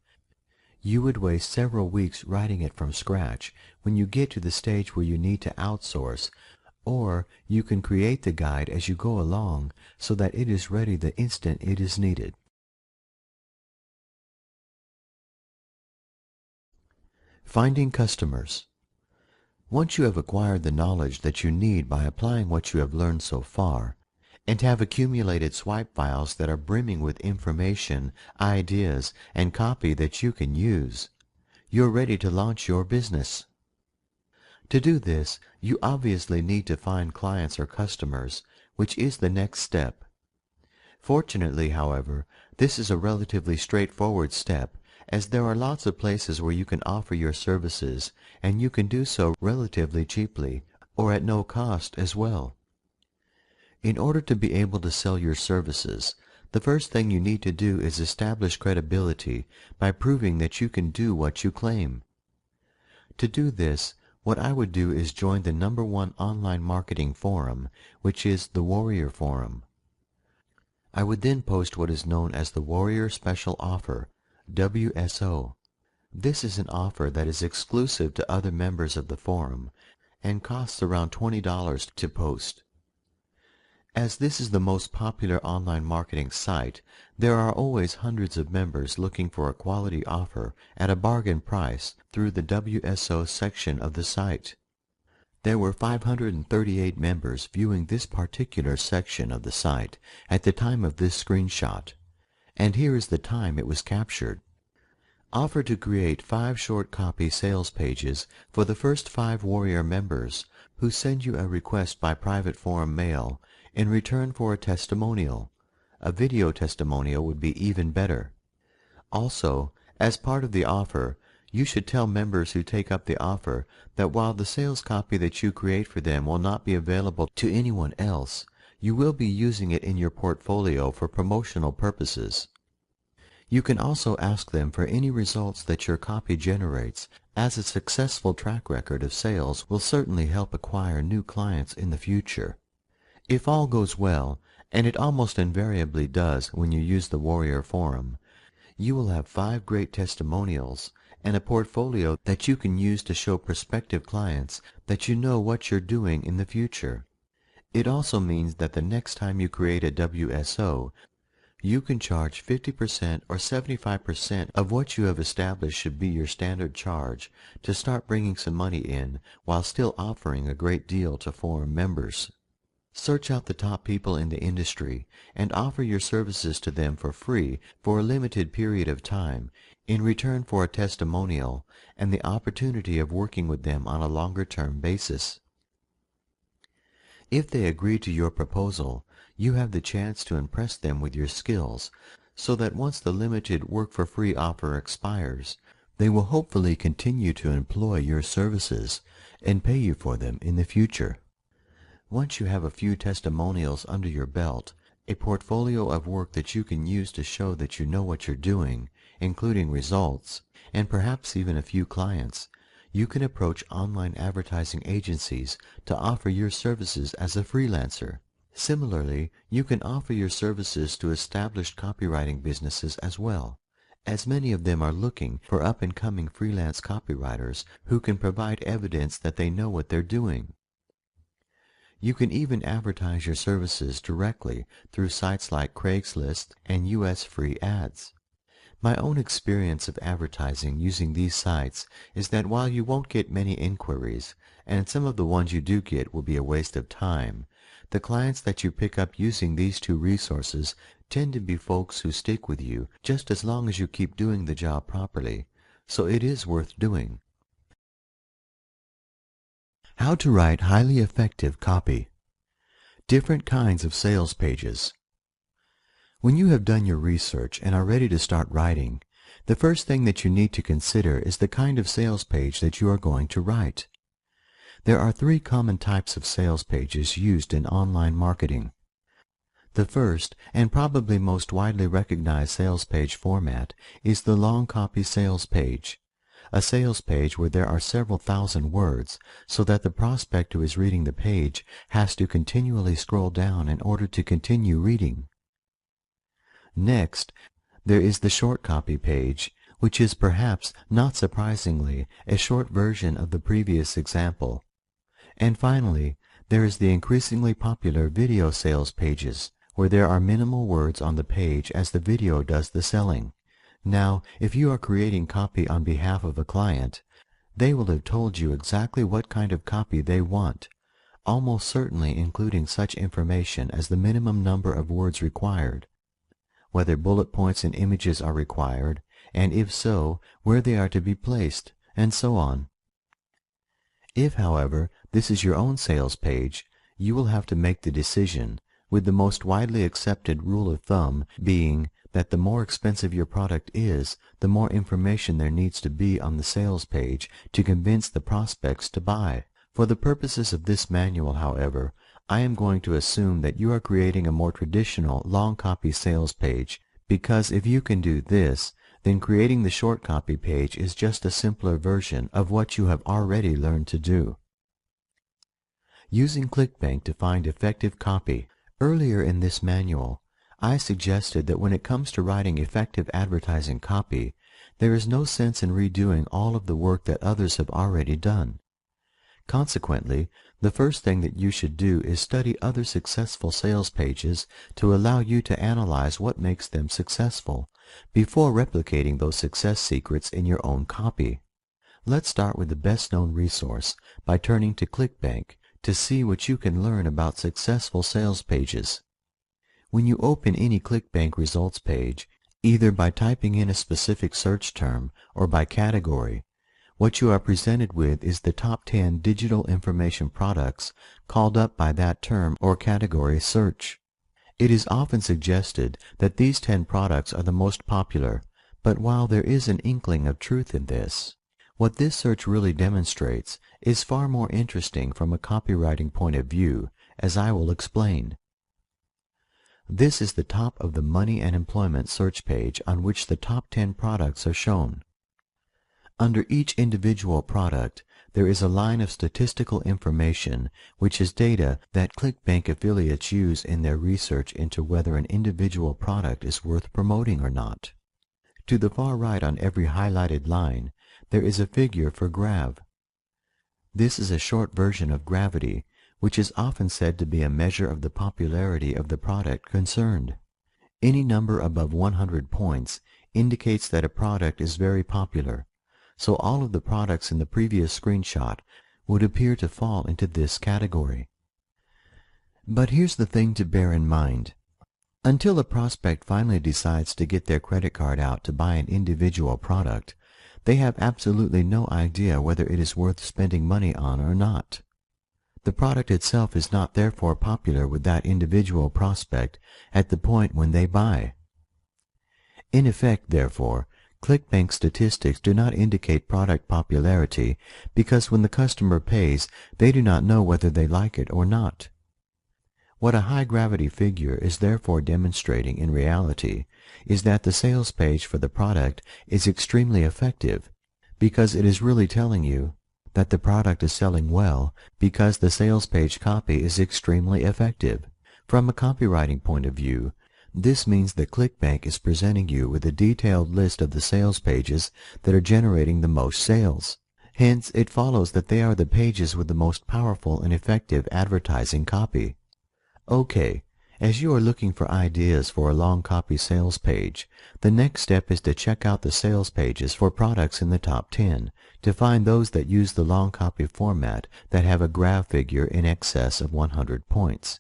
You would waste several weeks writing it from scratch when you get to the stage where you need to outsource, or you can create the guide as you go along so that it is ready the instant it is needed. Finding customers. Once you have acquired the knowledge that you need by applying what you have learned so far, and have accumulated swipe files that are brimming with information, ideas, and copy that you can use, you're ready to launch your business. To do this, you obviously need to find clients or customers, which is the next step. Fortunately, however, this is a relatively straightforward step, as there are lots of places where you can offer your services, and you can do so relatively cheaply, or at no cost as well. In order to be able to sell your services, the first thing you need to do is establish credibility by proving that you can do what you claim. To do this, what I would do is join the #1 online marketing forum, which is the Warrior Forum. I would then post what is known as the Warrior Special Offer, WSO. This is an offer that is exclusive to other members of the forum and costs around $20 to post. As this is the most popular online marketing site, there are always hundreds of members looking for a quality offer at a bargain price through the WSO section of the site. There were 538 members viewing this particular section of the site at the time of this screenshot, and here is the time it was captured. Offer to create 5 short copy sales pages for the first 5 Warrior members who send you a request by private forum mail in return for a testimonial. A video testimonial would be even better. Also, as part of the offer, you should tell members who take up the offer that while the sales copy that you create for them will not be available to anyone else, you will be using it in your portfolio for promotional purposes. You can also ask them for any results that your copy generates, as a successful track record of sales will certainly help acquire new clients in the future. If all goes well, and it almost invariably does when you use the Warrior Forum, you will have 5 great testimonials and a portfolio that you can use to show prospective clients that you know what you're doing in the future. It also means that the next time you create a WSO, You can charge 50% or 75% of what you have established should be your standard charge to start bringing some money in while still offering a great deal to forum members. Search out the top people in the industry and offer your services to them for free for a limited period of time in return for a testimonial and the opportunity of working with them on a longer-term basis. If they agree to your proposal, you have the chance to impress them with your skills so that once the limited work-for-free offer expires, they will hopefully continue to employ your services and pay you for them in the future. Once you have a few testimonials under your belt, a portfolio of work that you can use to show that you know what you're doing, including results, and perhaps even a few clients, you can approach online advertising agencies to offer your services as a freelancer. Similarly, you can offer your services to established copywriting businesses as well, as many of them are looking for up-and-coming freelance copywriters who can provide evidence that they know what they're doing. You can even advertise your services directly through sites like Craigslist and US free ads. My own experience of advertising using these sites is that while you won't get many inquiries, and some of the ones you do get will be a waste of time, the clients that you pick up using these two resources tend to be folks who stick with you just as long as you keep doing the job properly, so it is worth doing. How to write highly effective copy. Different kinds of sales pages. When you have done your research and are ready to start writing, the first thing that you need to consider is the kind of sales page that you are going to write. There are three common types of sales pages used in online marketing. The first, and probably most widely recognized sales page format, is the long copy sales page. A sales page where there are several thousand words, so that the prospect who is reading the page has to continually scroll down in order to continue reading. Next, there is the short copy page, which is perhaps, not surprisingly, a short version of the previous example. And finally, there is the increasingly popular video sales pages, where there are minimal words on the page as the video does the selling. Now, if you are creating copy on behalf of a client, they will have told you exactly what kind of copy they want, almost certainly including such information as the minimum number of words required, whether bullet points and images are required, and if so, where they are to be placed, and so on. If, however, this is your own sales page, you will have to make the decision, with the most widely accepted rule of thumb being that the more expensive your product is, the more information there needs to be on the sales page to convince the prospects to buy. For the purposes of this manual, however, I am going to assume that you are creating a more traditional long copy sales page, because if you can do this, then creating the short copy page is just a simpler version of what you have already learned to do. Using ClickBank to find effective copy. Earlier in this manual, I suggested that when it comes to writing effective advertising copy, there is no sense in redoing all of the work that others have already done. Consequently, the first thing that you should do is study other successful sales pages to allow you to analyze what makes them successful before replicating those success secrets in your own copy. Let's start with the best-known resource by turning to ClickBank to see what you can learn about successful sales pages. When you open any ClickBank results page, either by typing in a specific search term or by category, what you are presented with is the top 10 digital information products called up by that term or category search. It is often suggested that these 10 products are the most popular, but while there is an inkling of truth in this, what this search really demonstrates is far more interesting from a copywriting point of view, as I will explain. This is the top of the money and employment search page on which the top 10 products are shown. Under each individual product, there is a line of statistical information, which is data that ClickBank affiliates use in their research into whether an individual product is worth promoting or not. To the far right on every highlighted line, there is a figure for grav. This is a short version of gravity, which is often said to be a measure of the popularity of the product concerned. Any number above 100 points indicates that a product is very popular, so all of the products in the previous screenshot would appear to fall into this category. But here's the thing to bear in mind. Until a prospect finally decides to get their credit card out to buy an individual product, they have absolutely no idea whether it is worth spending money on or not. The product itself is not therefore popular with that individual prospect at the point when they buy. In effect, therefore, ClickBank statistics do not indicate product popularity because when the customer pays, they do not know whether they like it or not. What a high-gravity figure is therefore demonstrating in reality is that the sales page for the product is extremely effective because it is really telling you that the product is selling well because the sales page copy is extremely effective. From a copywriting point of view, this means that ClickBank is presenting you with a detailed list of the sales pages that are generating the most sales. Hence, it follows that they are the pages with the most powerful and effective advertising copy. Okay, as you are looking for ideas for a long copy sales page, the next step is to check out the sales pages for products in the top 10 to find those that use the long copy format that have a graph figure in excess of 100 points.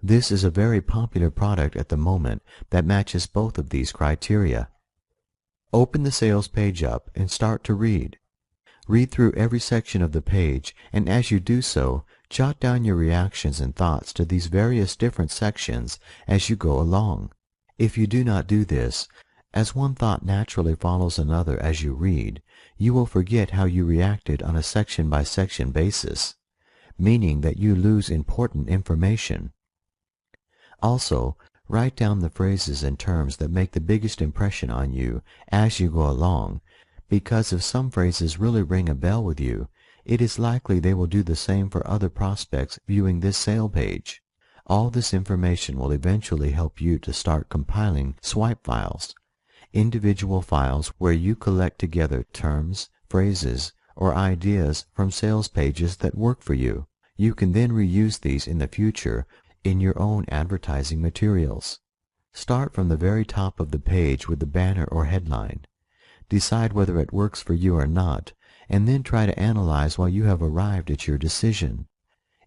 This is a very popular product at the moment that matches both of these criteria. Open the sales page up and start to read. Read through every section of the page, and as you do so, jot down your reactions and thoughts to these various different sections as you go along. If you do not do this, as one thought naturally follows another as you read, you will forget how you reacted on a section-by-section basis, meaning that you lose important information. Also, write down the phrases and terms that make the biggest impression on you as you go along, because if some phrases really ring a bell with you, it is likely they will do the same for other prospects viewing this sale page. All this information will eventually help you to start compiling swipe files, individual files where you collect together terms, phrases, or ideas from sales pages that work for you. You can then reuse these in the future in your own advertising materials. Start from the very top of the page with the banner or headline. Decide whether it works for you or not, and then try to analyze why you have arrived at your decision.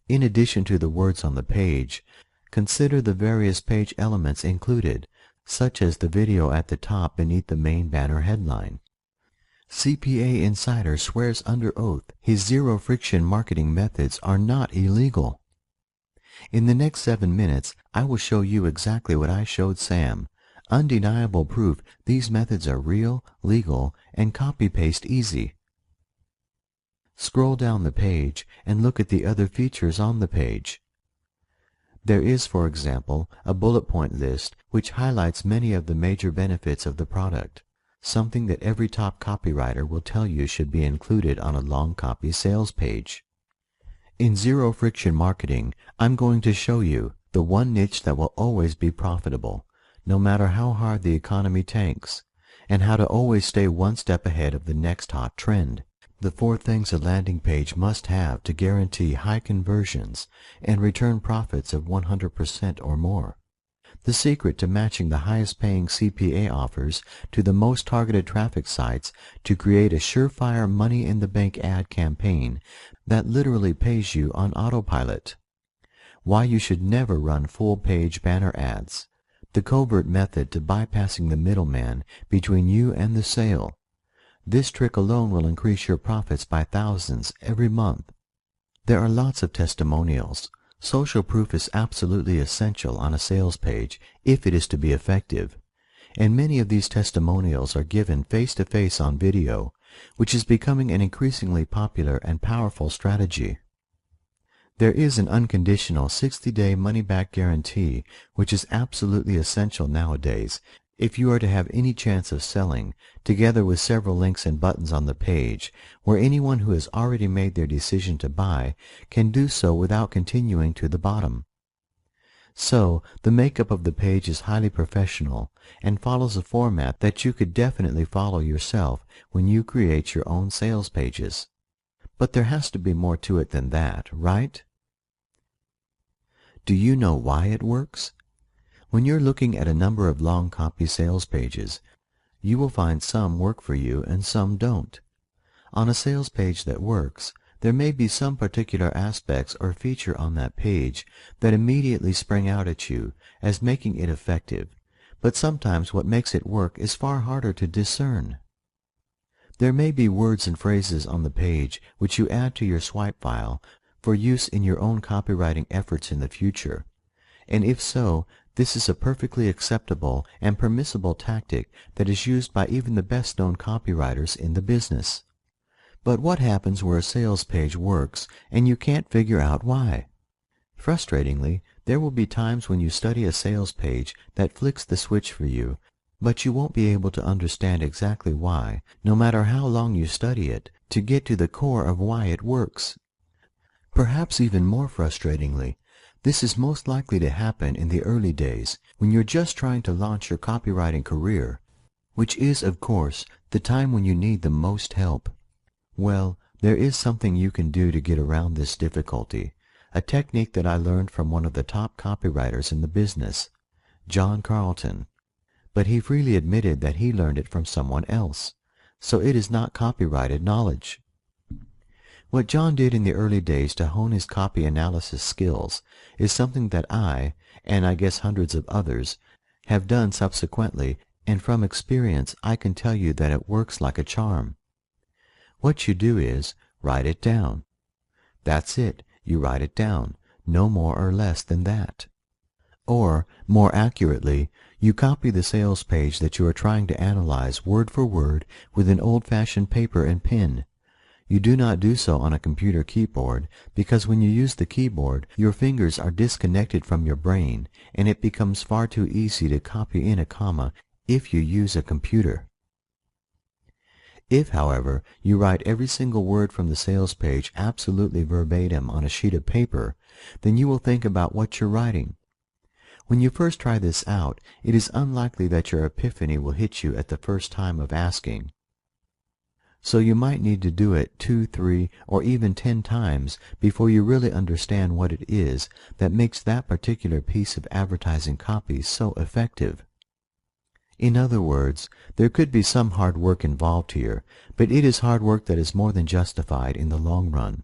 In addition to the words on the page, consider the various page elements included, such as the video at the top beneath the main banner headline. CPA Insider swears under oath his zero-friction marketing methods are not illegal. In the next 7 minutes, I will show you exactly what I showed Sam. Undeniable proof these methods are real, legal, and copy-paste easy. Scroll down the page and look at the other features on the page. There is, for example, a bullet point list which highlights many of the major benefits of the product, something that every top copywriter will tell you should be included on a long copy sales page. In Zero Friction Marketing, I'm going to show you the one niche that will always be profitable, no matter how hard the economy tanks, and how to always stay one step ahead of the next hot trend. The 4 things a landing page must have to guarantee high conversions and return profits of 100% or more. The secret to matching the highest paying CPA offers to the most targeted traffic sites to create a surefire money-in-the-bank ad campaign that literally pays you on autopilot. Why you should never run full-page banner ads. The covert method to bypassing the middleman between you and the sale. This trick alone will increase your profits by thousands every month. There are lots of testimonials. Social proof is absolutely essential on a sales page if it is to be effective, and many of these testimonials are given face-to-face on video, which is becoming an increasingly popular and powerful strategy. There is an unconditional 60-day money-back guarantee, which is absolutely essential nowadays if you are to have any chance of selling, together with several links and buttons on the page, where anyone who has already made their decision to buy can do so without continuing to the bottom. So, the makeup of the page is highly professional and follows a format that you could definitely follow yourself when you create your own sales pages. But there has to be more to it than that, right? Do you know why it works? When you're looking at a number of long copy sales pages, you will find some work for you and some don't. On a sales page that works, there may be some particular aspects or feature on that page that immediately spring out at you as making it effective, but sometimes what makes it work is far harder to discern. There may be words and phrases on the page which you add to your swipe file for use in your own copywriting efforts in the future, and if so, this is a perfectly acceptable and permissible tactic that is used by even the best-known copywriters in the business. But what happens where a sales page works and you can't figure out why? Frustratingly, there will be times when you study a sales page that flicks the switch for you, but you won't be able to understand exactly why, no matter how long you study it, to get to the core of why it works. Perhaps even more frustratingly, this is most likely to happen in the early days when you're just trying to launch your copywriting career, which is, of course, the time when you need the most help. Well, there is something you can do to get around this difficulty, a technique that I learned from one of the top copywriters in the business, John Carlton. But he freely admitted that he learned it from someone else, so it is not copyrighted knowledge. What John did in the early days to hone his copy analysis skills is something that I, and I guess hundreds of others, have done subsequently, and from experience I can tell you that it works like a charm. What you do is, write it down. That's it, you write it down, no more or less than that. Or, more accurately, you copy the sales page that you are trying to analyze word for word with an old-fashioned paper and pen. You do not do so on a computer keyboard, because when you use the keyboard, your fingers are disconnected from your brain, and it becomes far too easy to copy in a comma if you use a computer. If, however, you write every single word from the sales page absolutely verbatim on a sheet of paper, then you will think about what you're writing. When you first try this out, it is unlikely that your epiphany will hit you at the first time of asking. So you might need to do it 2, 3, or even 10 times before you really understand what it is that makes that particular piece of advertising copy so effective. In other words, there could be some hard work involved here, but it is hard work that is more than justified in the long run.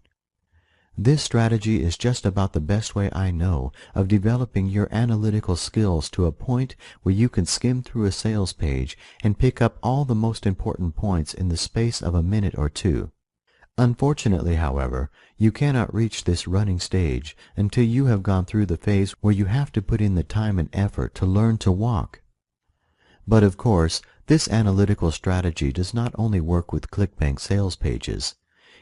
This strategy is just about the best way I know of developing your analytical skills to a point where you can skim through a sales page and pick up all the most important points in the space of a minute or two. Unfortunately, however, you cannot reach this running stage until you have gone through the phase where you have to put in the time and effort to learn to walk. But of course, this analytical strategy does not only work with ClickBank sales pages.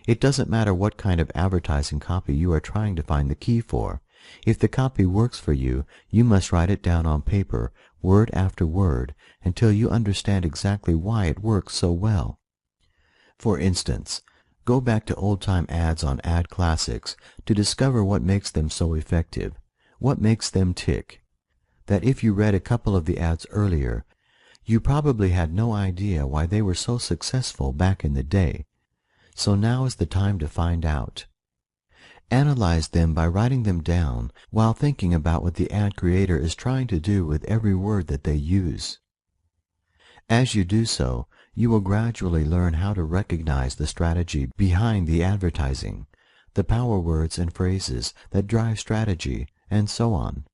It doesn't matter what kind of advertising copy you are trying to find the key for. If the copy works for you, you must write it down on paper, word after word, until you understand exactly why it works so well. For instance, go back to old-time ads on Ad Classics to discover what makes them so effective, what makes them tick. That if you read a couple of the ads earlier, you probably had no idea why they were so successful back in the day. So now is the time to find out. Analyze them by writing them down while thinking about what the ad creator is trying to do with every word that they use. As you do so, you will gradually learn how to recognize the strategy behind the advertising, the power words and phrases that drive strategy, and so on.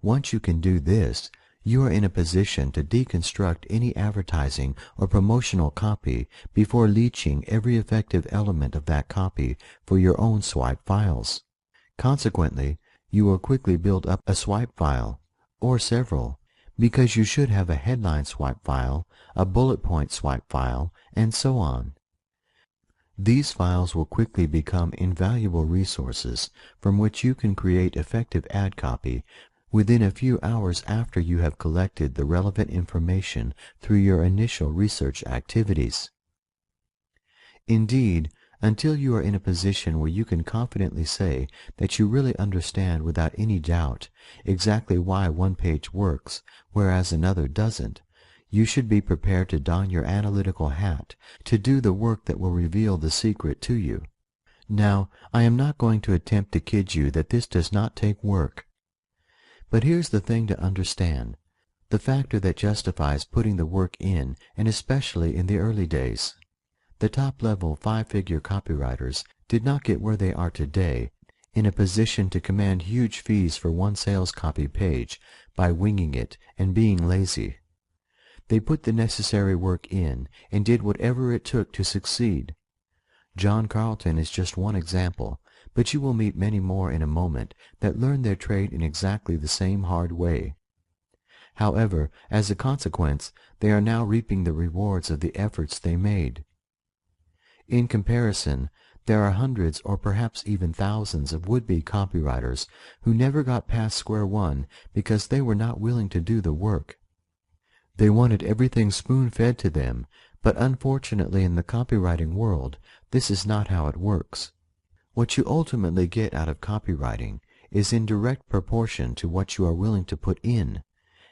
Once you can do this, you are in a position to deconstruct any advertising or promotional copy before leeching every effective element of that copy for your own swipe files. Consequently, you will quickly build up a swipe file, or several, because you should have a headline swipe file, a bullet point swipe file, and so on. These files will quickly become invaluable resources from which you can create effective ad copy within a few hours after you have collected the relevant information through your initial research activities. Indeed, until you are in a position where you can confidently say that you really understand without any doubt exactly why one page works, whereas another doesn't, you should be prepared to don your analytical hat to do the work that will reveal the secret to you. Now, I am not going to attempt to kid you that this does not take work. But here's the thing to understand, the factor that justifies putting the work in, and especially in the early days. The top-level five-figure copywriters did not get where they are today in a position to command huge fees for one sales copy page by winging it and being lazy. They put the necessary work in and did whatever it took to succeed. John Carlton is just one example, but you will meet many more in a moment that learned their trade in exactly the same hard way. However, as a consequence, they are now reaping the rewards of the efforts they made. In comparison, there are hundreds or perhaps even thousands of would-be copywriters who never got past square one because they were not willing to do the work. They wanted everything spoon-fed to them, but unfortunately in the copywriting world, this is not how it works. What you ultimately get out of copywriting is in direct proportion to what you are willing to put in,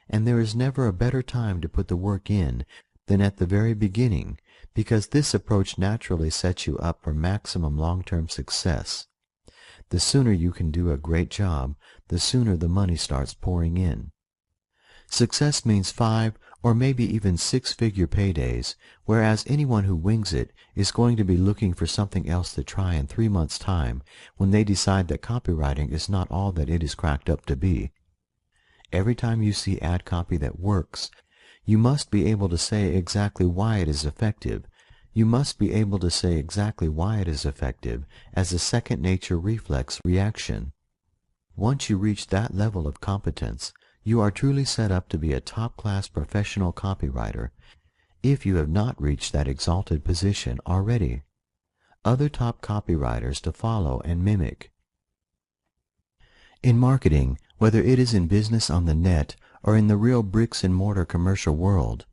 and there is never a better time to put the work in than at the very beginning, because this approach naturally sets you up for maximum long-term success. The sooner you can do a great job, the sooner the money starts pouring in. Success means 5 or maybe even 6-figure paydays, whereas anyone who wings it is going to be looking for something else to try in 3 months' time when they decide that copywriting is not all that it is cracked up to be. Every time you see ad copy that works, you must be able to say exactly why it is effective. You must be able to say exactly why it is effective as a second-nature reflex reaction. Once you reach that level of competence, you are truly set up to be a top-class professional copywriter, if you have not reached that exalted position already. Other top copywriters to follow and mimic. In marketing, whether it is in business on the net or in the real bricks-and-mortar commercial world,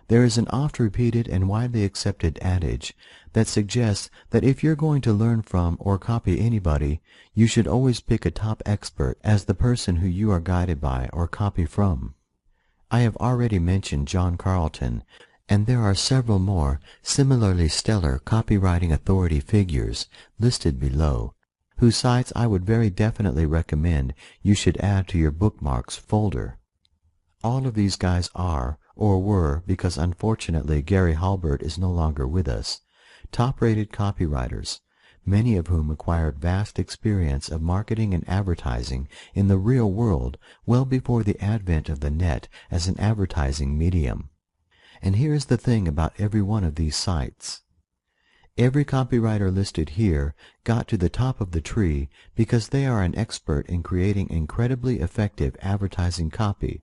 there is an oft-repeated and widely accepted adage that suggests that if you're going to learn from or copy anybody, you should always pick a top expert as the person who you are guided by or copy from. I have already mentioned John Carlton, and there are several more similarly stellar copywriting authority figures listed below, whose sites I would very definitely recommend you should add to your bookmarks folder. All of these guys are, or were, because unfortunately Gary Halbert is no longer with us, top-rated copywriters, many of whom acquired vast experience of marketing and advertising in the real world well before the advent of the net as an advertising medium. And here is the thing about every one of these sites. Every copywriter listed here got to the top of the tree because they are an expert in creating incredibly effective advertising copy,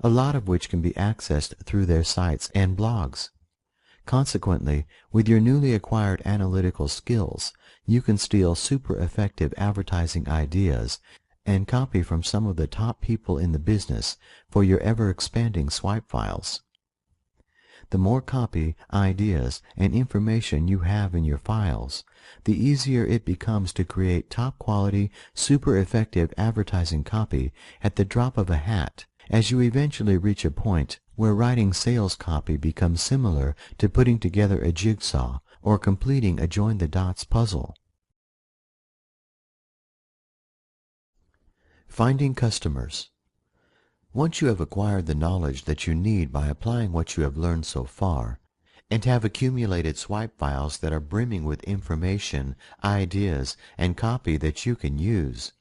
a lot of which can be accessed through their sites and blogs. Consequently, with your newly acquired analytical skills, you can steal super effective advertising ideas and copy from some of the top people in the business for your ever-expanding swipe files. The more copy, ideas, and information you have in your files, the easier it becomes to create top-quality, super effective advertising copy at the drop of a hat, as you eventually reach a point where writing sales copy becomes similar to putting together a jigsaw or completing a join-the-dots puzzle. Finding customers. Once you have acquired the knowledge that you need by applying what you have learned so far, and have accumulated swipe files that are brimming with information, ideas, and copy that you can use,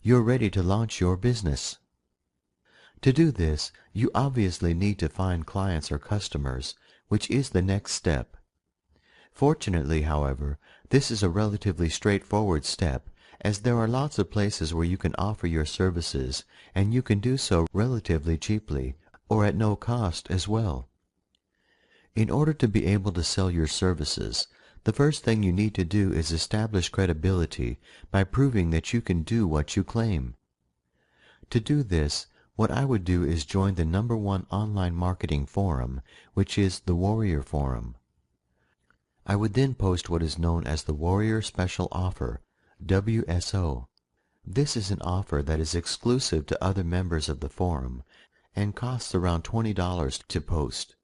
you're ready to launch your business. To do this, you obviously need to find clients or customers, which is the next step. Fortunately, however, this is a relatively straightforward step, as there are lots of places where you can offer your services, and you can do so relatively cheaply, or at no cost as well. In order to be able to sell your services, the first thing you need to do is establish credibility by proving that you can do what you claim. To do this, what I would do is join the #1 online marketing forum, which is the Warrior Forum. I would then post what is known as the Warrior Special Offer, WSO. This is an offer that is exclusive to other members of the forum and costs around $20 to post.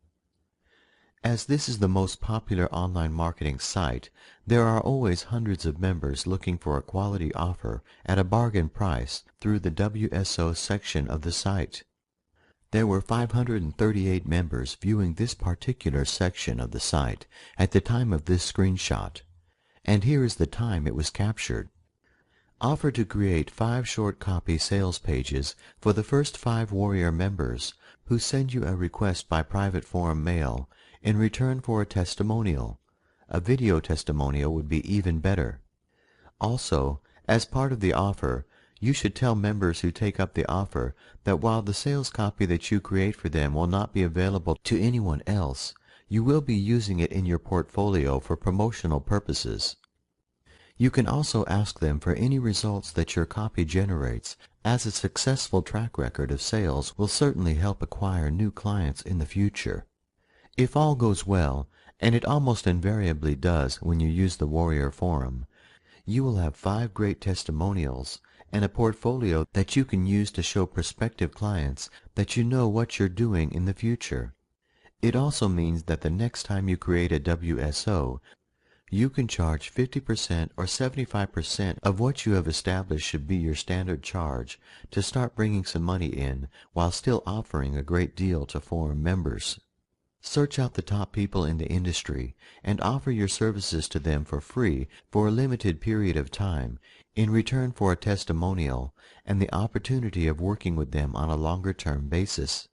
As this is the most popular online marketing site, there are always hundreds of members looking for a quality offer at a bargain price through the WSO section of the site. There were 538 members viewing this particular section of the site at the time of this screenshot, and here is the time it was captured. Offer to create 5 short copy sales pages for the first 5 Warrior members who send you a request by private forum mail in return for a testimonial. A video testimonial would be even better. Also, as part of the offer, you should tell members who take up the offer that while the sales copy that you create for them will not be available to anyone else, you will be using it in your portfolio for promotional purposes. You can also ask them for any results that your copy generates, as a successful track record of sales will certainly help acquire new clients in the future. If all goes well, and it almost invariably does when you use the Warrior Forum, you will have 5 great testimonials and a portfolio that you can use to show prospective clients that you know what you're doing in the future. It also means that the next time you create a WSO, you can charge 50% or 75% of what you have established should be your standard charge to start bringing some money in while still offering a great deal to forum members. Search out the top people in the industry and offer your services to them for free for a limited period of time in return for a testimonial and the opportunity of working with them on a longer-term basis.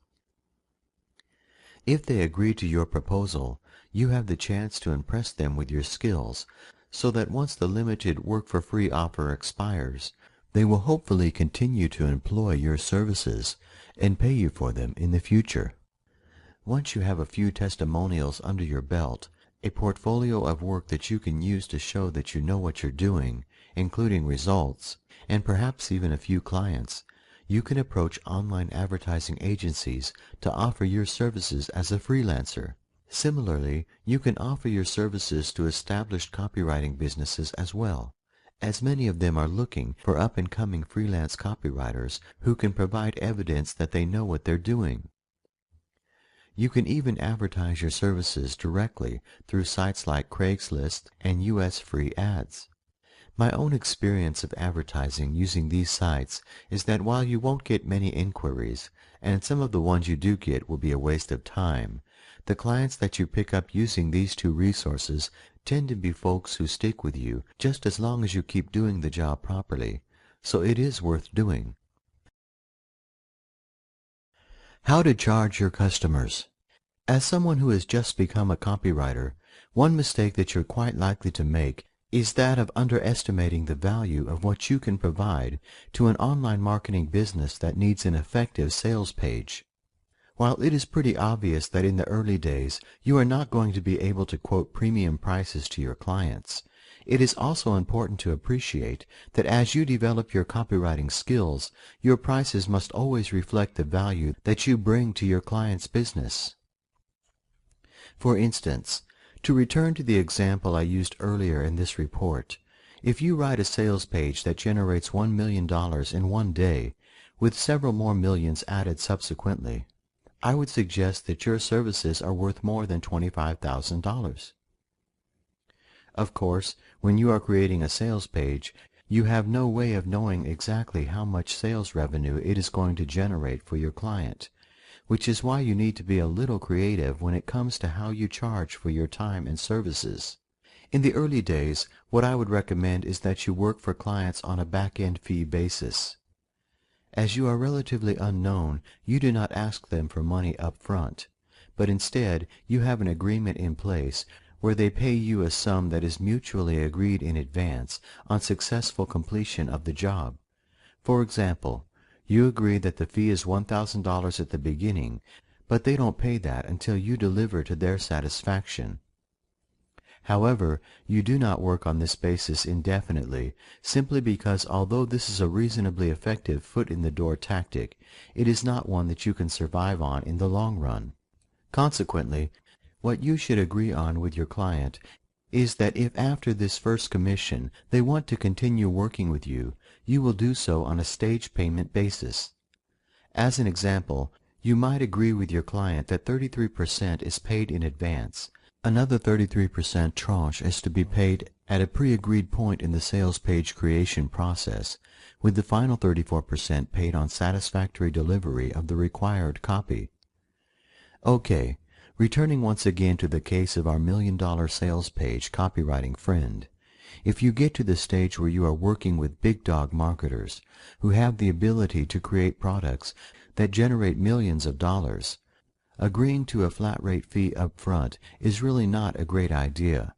If they agree to your proposal, you have the chance to impress them with your skills, so that once the limited work-for-free offer expires, they will hopefully continue to employ your services and pay you for them in the future. Once you have a few testimonials under your belt, a portfolio of work that you can use to show that you know what you're doing, including results, and perhaps even a few clients, you can approach online advertising agencies to offer your services as a freelancer. Similarly, you can offer your services to established copywriting businesses as well, as many of them are looking for up-and-coming freelance copywriters who can provide evidence that they know what they're doing. You can even advertise your services directly through sites like Craigslist and US free ads. My own experience of advertising using these sites is that while you won't get many inquiries, and some of the ones you do get will be a waste of time, the clients that you pick up using these 2 resources tend to be folks who stick with you just as long as you keep doing the job properly, so it is worth doing. How to charge your customers. As someone who has just become a copywriter, one mistake that you're quite likely to make is that of underestimating the value of what you can provide to an online marketing business that needs an effective sales page. While it is pretty obvious that in the early days you are not going to be able to quote premium prices to your clients, it is also important to appreciate that as you develop your copywriting skills, your prices must always reflect the value that you bring to your client's business. For instance, to return to the example I used earlier in this report, if you write a sales page that generates $1 million in one day, with several more millions added subsequently, I would suggest that your services are worth more than $25,000. Of course, when you are creating a sales page, you have no way of knowing exactly how much sales revenue it is going to generate for your client, which is why you need to be a little creative when it comes to how you charge for your time and services. In the early days, what I would recommend is that you work for clients on a back-end fee basis. As you are relatively unknown, you do not ask them for money up front, but instead you have an agreement in place where they pay you a sum that is mutually agreed in advance on successful completion of the job. For example, you agree that the fee is $1,000 at the beginning, but they don't pay that until you deliver to their satisfaction. However, you do not work on this basis indefinitely, simply because although this is a reasonably effective foot-in-the-door tactic, it is not one that you can survive on in the long run. Consequently, what you should agree on with your client is that if after this first commission they want to continue working with you, you will do so on a stage payment basis. As an example, You might agree with your client that 33% is paid in advance. Another 33% tranche is to be paid at a pre-agreed point in the sales page creation process, with the final 34% paid on satisfactory delivery of the required copy. Okay, returning once again to the case of our $1,000,000 sales page copywriting friend. If you get to the stage where you are working with big dog marketers who have the ability to create products that generate millions of dollars, agreeing to a flat rate fee up front is really not a great idea.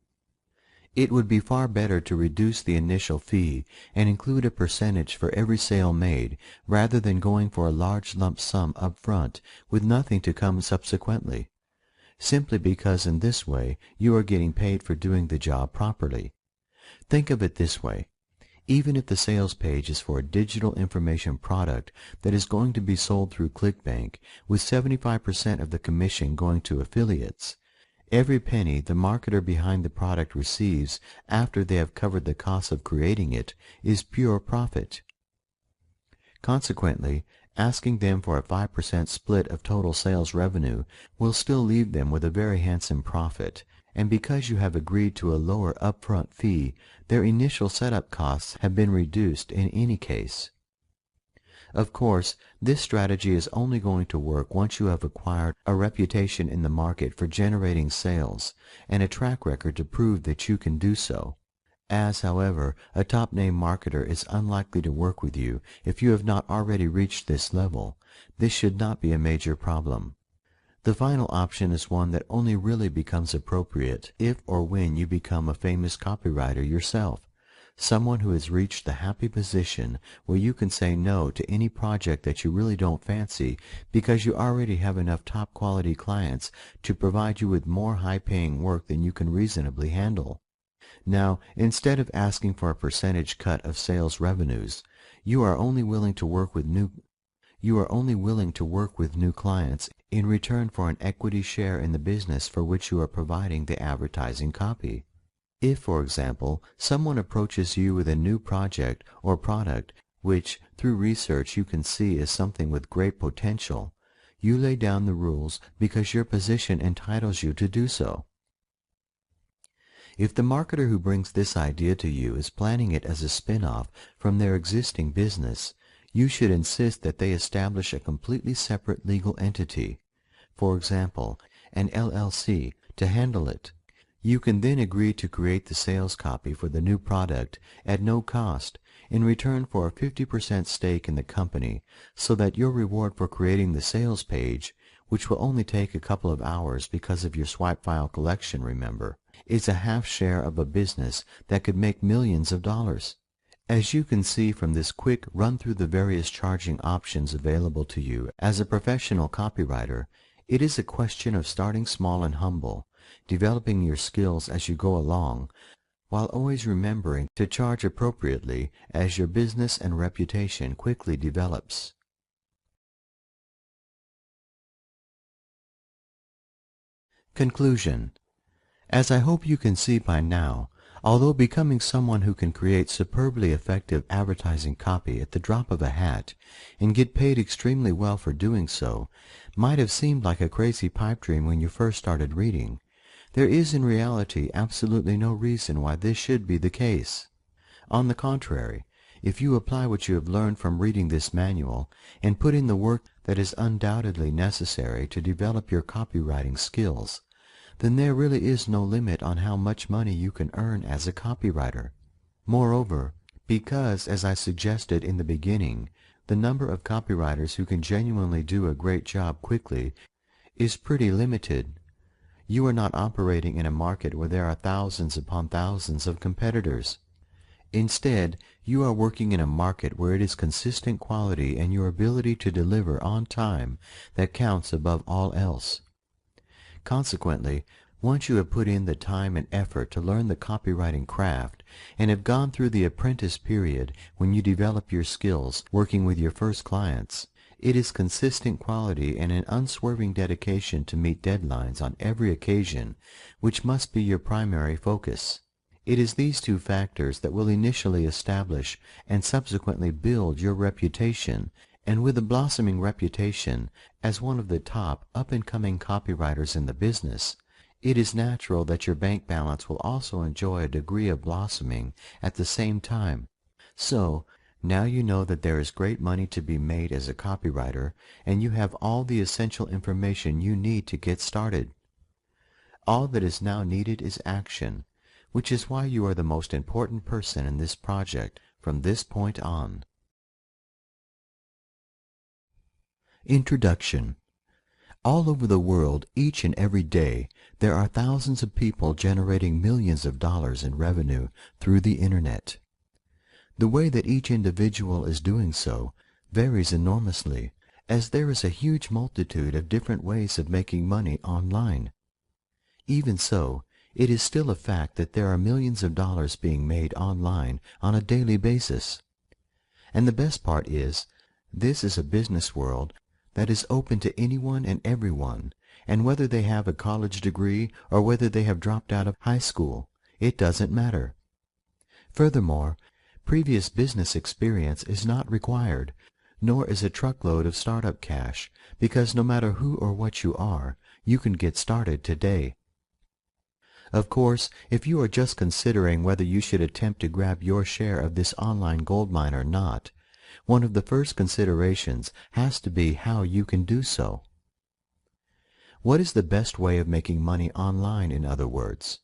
It would be far better to reduce the initial fee and include a percentage for every sale made rather than going for a large lump sum up front with nothing to come subsequently, simply because in this way you are getting paid for doing the job properly. Think of it this way. Even if the sales page is for a digital information product that is going to be sold through ClickBank, with 75% of the commission going to affiliates, every penny the marketer behind the product receives after they have covered the cost of creating it is pure profit. Consequently, asking them for a 5% split of total sales revenue will still leave them with a very handsome profit, and because you have agreed to a lower upfront fee, their initial setup costs have been reduced in any case. Of course, this strategy is only going to work once you have acquired a reputation in the market for generating sales and a track record to prove that you can do so. As, however, a top-name marketer is unlikely to work with you if you have not already reached this level, this should not be a major problem. The final option is one that only really becomes appropriate if or when you become a famous copywriter yourself, someone who has reached the happy position where you can say no to any project that you really don't fancy because you already have enough top-quality clients to provide you with more high-paying work than you can reasonably handle. Now, instead of asking for a percentage cut of sales revenues, you are only willing to work with new clients in return for an equity share in the business for which you are providing the advertising copy. If, for example, someone approaches you with a new project or product which, through research, you can see is something with great potential, you lay down the rules because your position entitles you to do so. If the marketer who brings this idea to you is planning it as a spin-off from their existing business, you should insist that they establish a completely separate legal entity, for example, an LLC, to handle it. You can then agree to create the sales copy for the new product at no cost in return for a 50% stake in the company, so that your reward for creating the sales page, which will only take a couple of hours because of your swipe file collection, remember, is a half share of a business that could make millions of dollars. As you can see from this quick run through the various charging options available to you as a professional copywriter, it is a question of starting small and humble, developing your skills as you go along, while always remembering to charge appropriately as your business and reputation quickly develops. Conclusion. As I hope you can see by now, although becoming someone who can create superbly effective advertising copy at the drop of a hat and get paid extremely well for doing so might have seemed like a crazy pipe dream when you first started reading, there is in reality absolutely no reason why this should be the case. On the contrary, if you apply what you have learned from reading this manual and put in the work that is undoubtedly necessary to develop your copywriting skills, then there really is no limit on how much money you can earn as a copywriter. Moreover, because, as I suggested in the beginning, the number of copywriters who can genuinely do a great job quickly is pretty limited, you are not operating in a market where there are thousands upon thousands of competitors. Instead, you are working in a market where it is consistent quality and your ability to deliver on time that counts above all else. Consequently, once you have put in the time and effort to learn the copywriting craft and have gone through the apprentice period when you develop your skills working with your first clients, it is consistent quality and an unswerving dedication to meet deadlines on every occasion which must be your primary focus. It is these two factors that will initially establish and subsequently build your reputation And with a blossoming reputation as one of the top up-and-coming copywriters in the business, it is natural that your bank balance will also enjoy a degree of blossoming at the same time. So, now you know that there is great money to be made as a copywriter, and you have all the essential information you need to get started. All that is now needed is action, which is why you are the most important person in this project from this point on. Introduction. All over the world, each and every day, there are thousands of people generating millions of dollars in revenue through the Internet. The way that each individual is doing so varies enormously, as there is a huge multitude of different ways of making money online. Even so, it is still a fact that there are millions of dollars being made online on a daily basis. And the best part is, this is a business world that is open to anyone and everyone, and whether they have a college degree or whether they have dropped out of high school, it doesn't matter. Furthermore, previous business experience is not required, nor is a truckload of startup cash, because no matter who or what you are, you can get started today. Of course, if you are just considering whether you should attempt to grab your share of this online goldmine or not, one of the first considerations has to be how you can do so. What is the best way of making money online, in other words?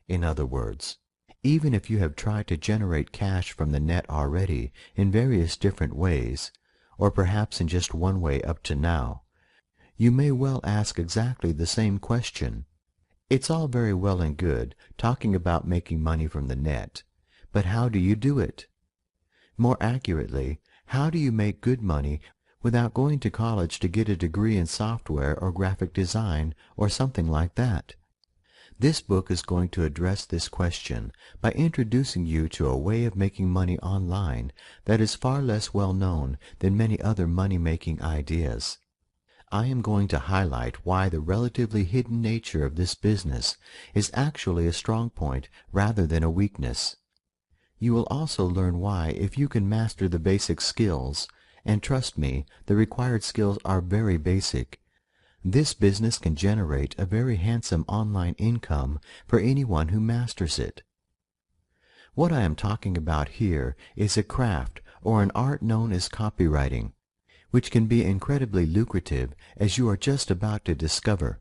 In other words, even if you have tried to generate cash from the net already in various different ways, or perhaps in just one way up to now, you may well ask exactly the same question. It's all very well and good talking about making money from the net, but how do you do it? More accurately, how do you make good money without going to college to get a degree in software or graphic design or something like that? This book is going to address this question by introducing you to a way of making money online that is far less well known than many other money-making ideas. I am going to highlight why the relatively hidden nature of this business is actually a strong point rather than a weakness. You will also learn why, if you can master the basic skills, and trust me, the required skills are very basic, this business can generate a very handsome online income for anyone who masters it. What I am talking about here is a craft or an art known as copywriting, which can be incredibly lucrative, as you are just about to discover.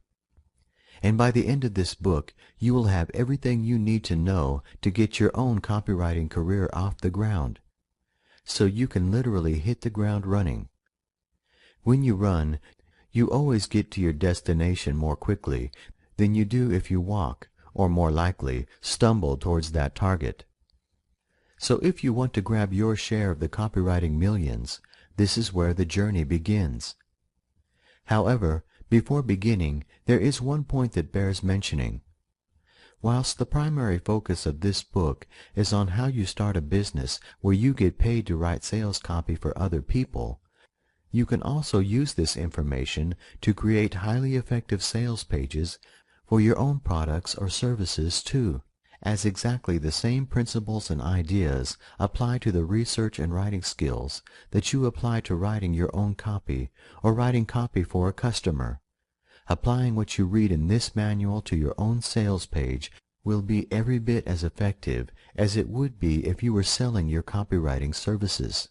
And by the end of this book, you will have everything you need to know to get your own copywriting career off the ground, so you can literally hit the ground running. When you run, you always get to your destination more quickly than you do if you walk, or more likely, stumble towards that target. So if you want to grab your share of the copywriting millions, this is where the journey begins. However, before beginning, there is one point that bears mentioning. Whilst the primary focus of this book is on how you start a business where you get paid to write sales copy for other people, you can also use this information to create highly effective sales pages for your own products or services too, as exactly the same principles and ideas apply to the research and writing skills that you apply to writing your own copy or writing copy for a customer. Applying what you read in this manual to your own sales page will be every bit as effective as it would be if you were selling your copywriting services.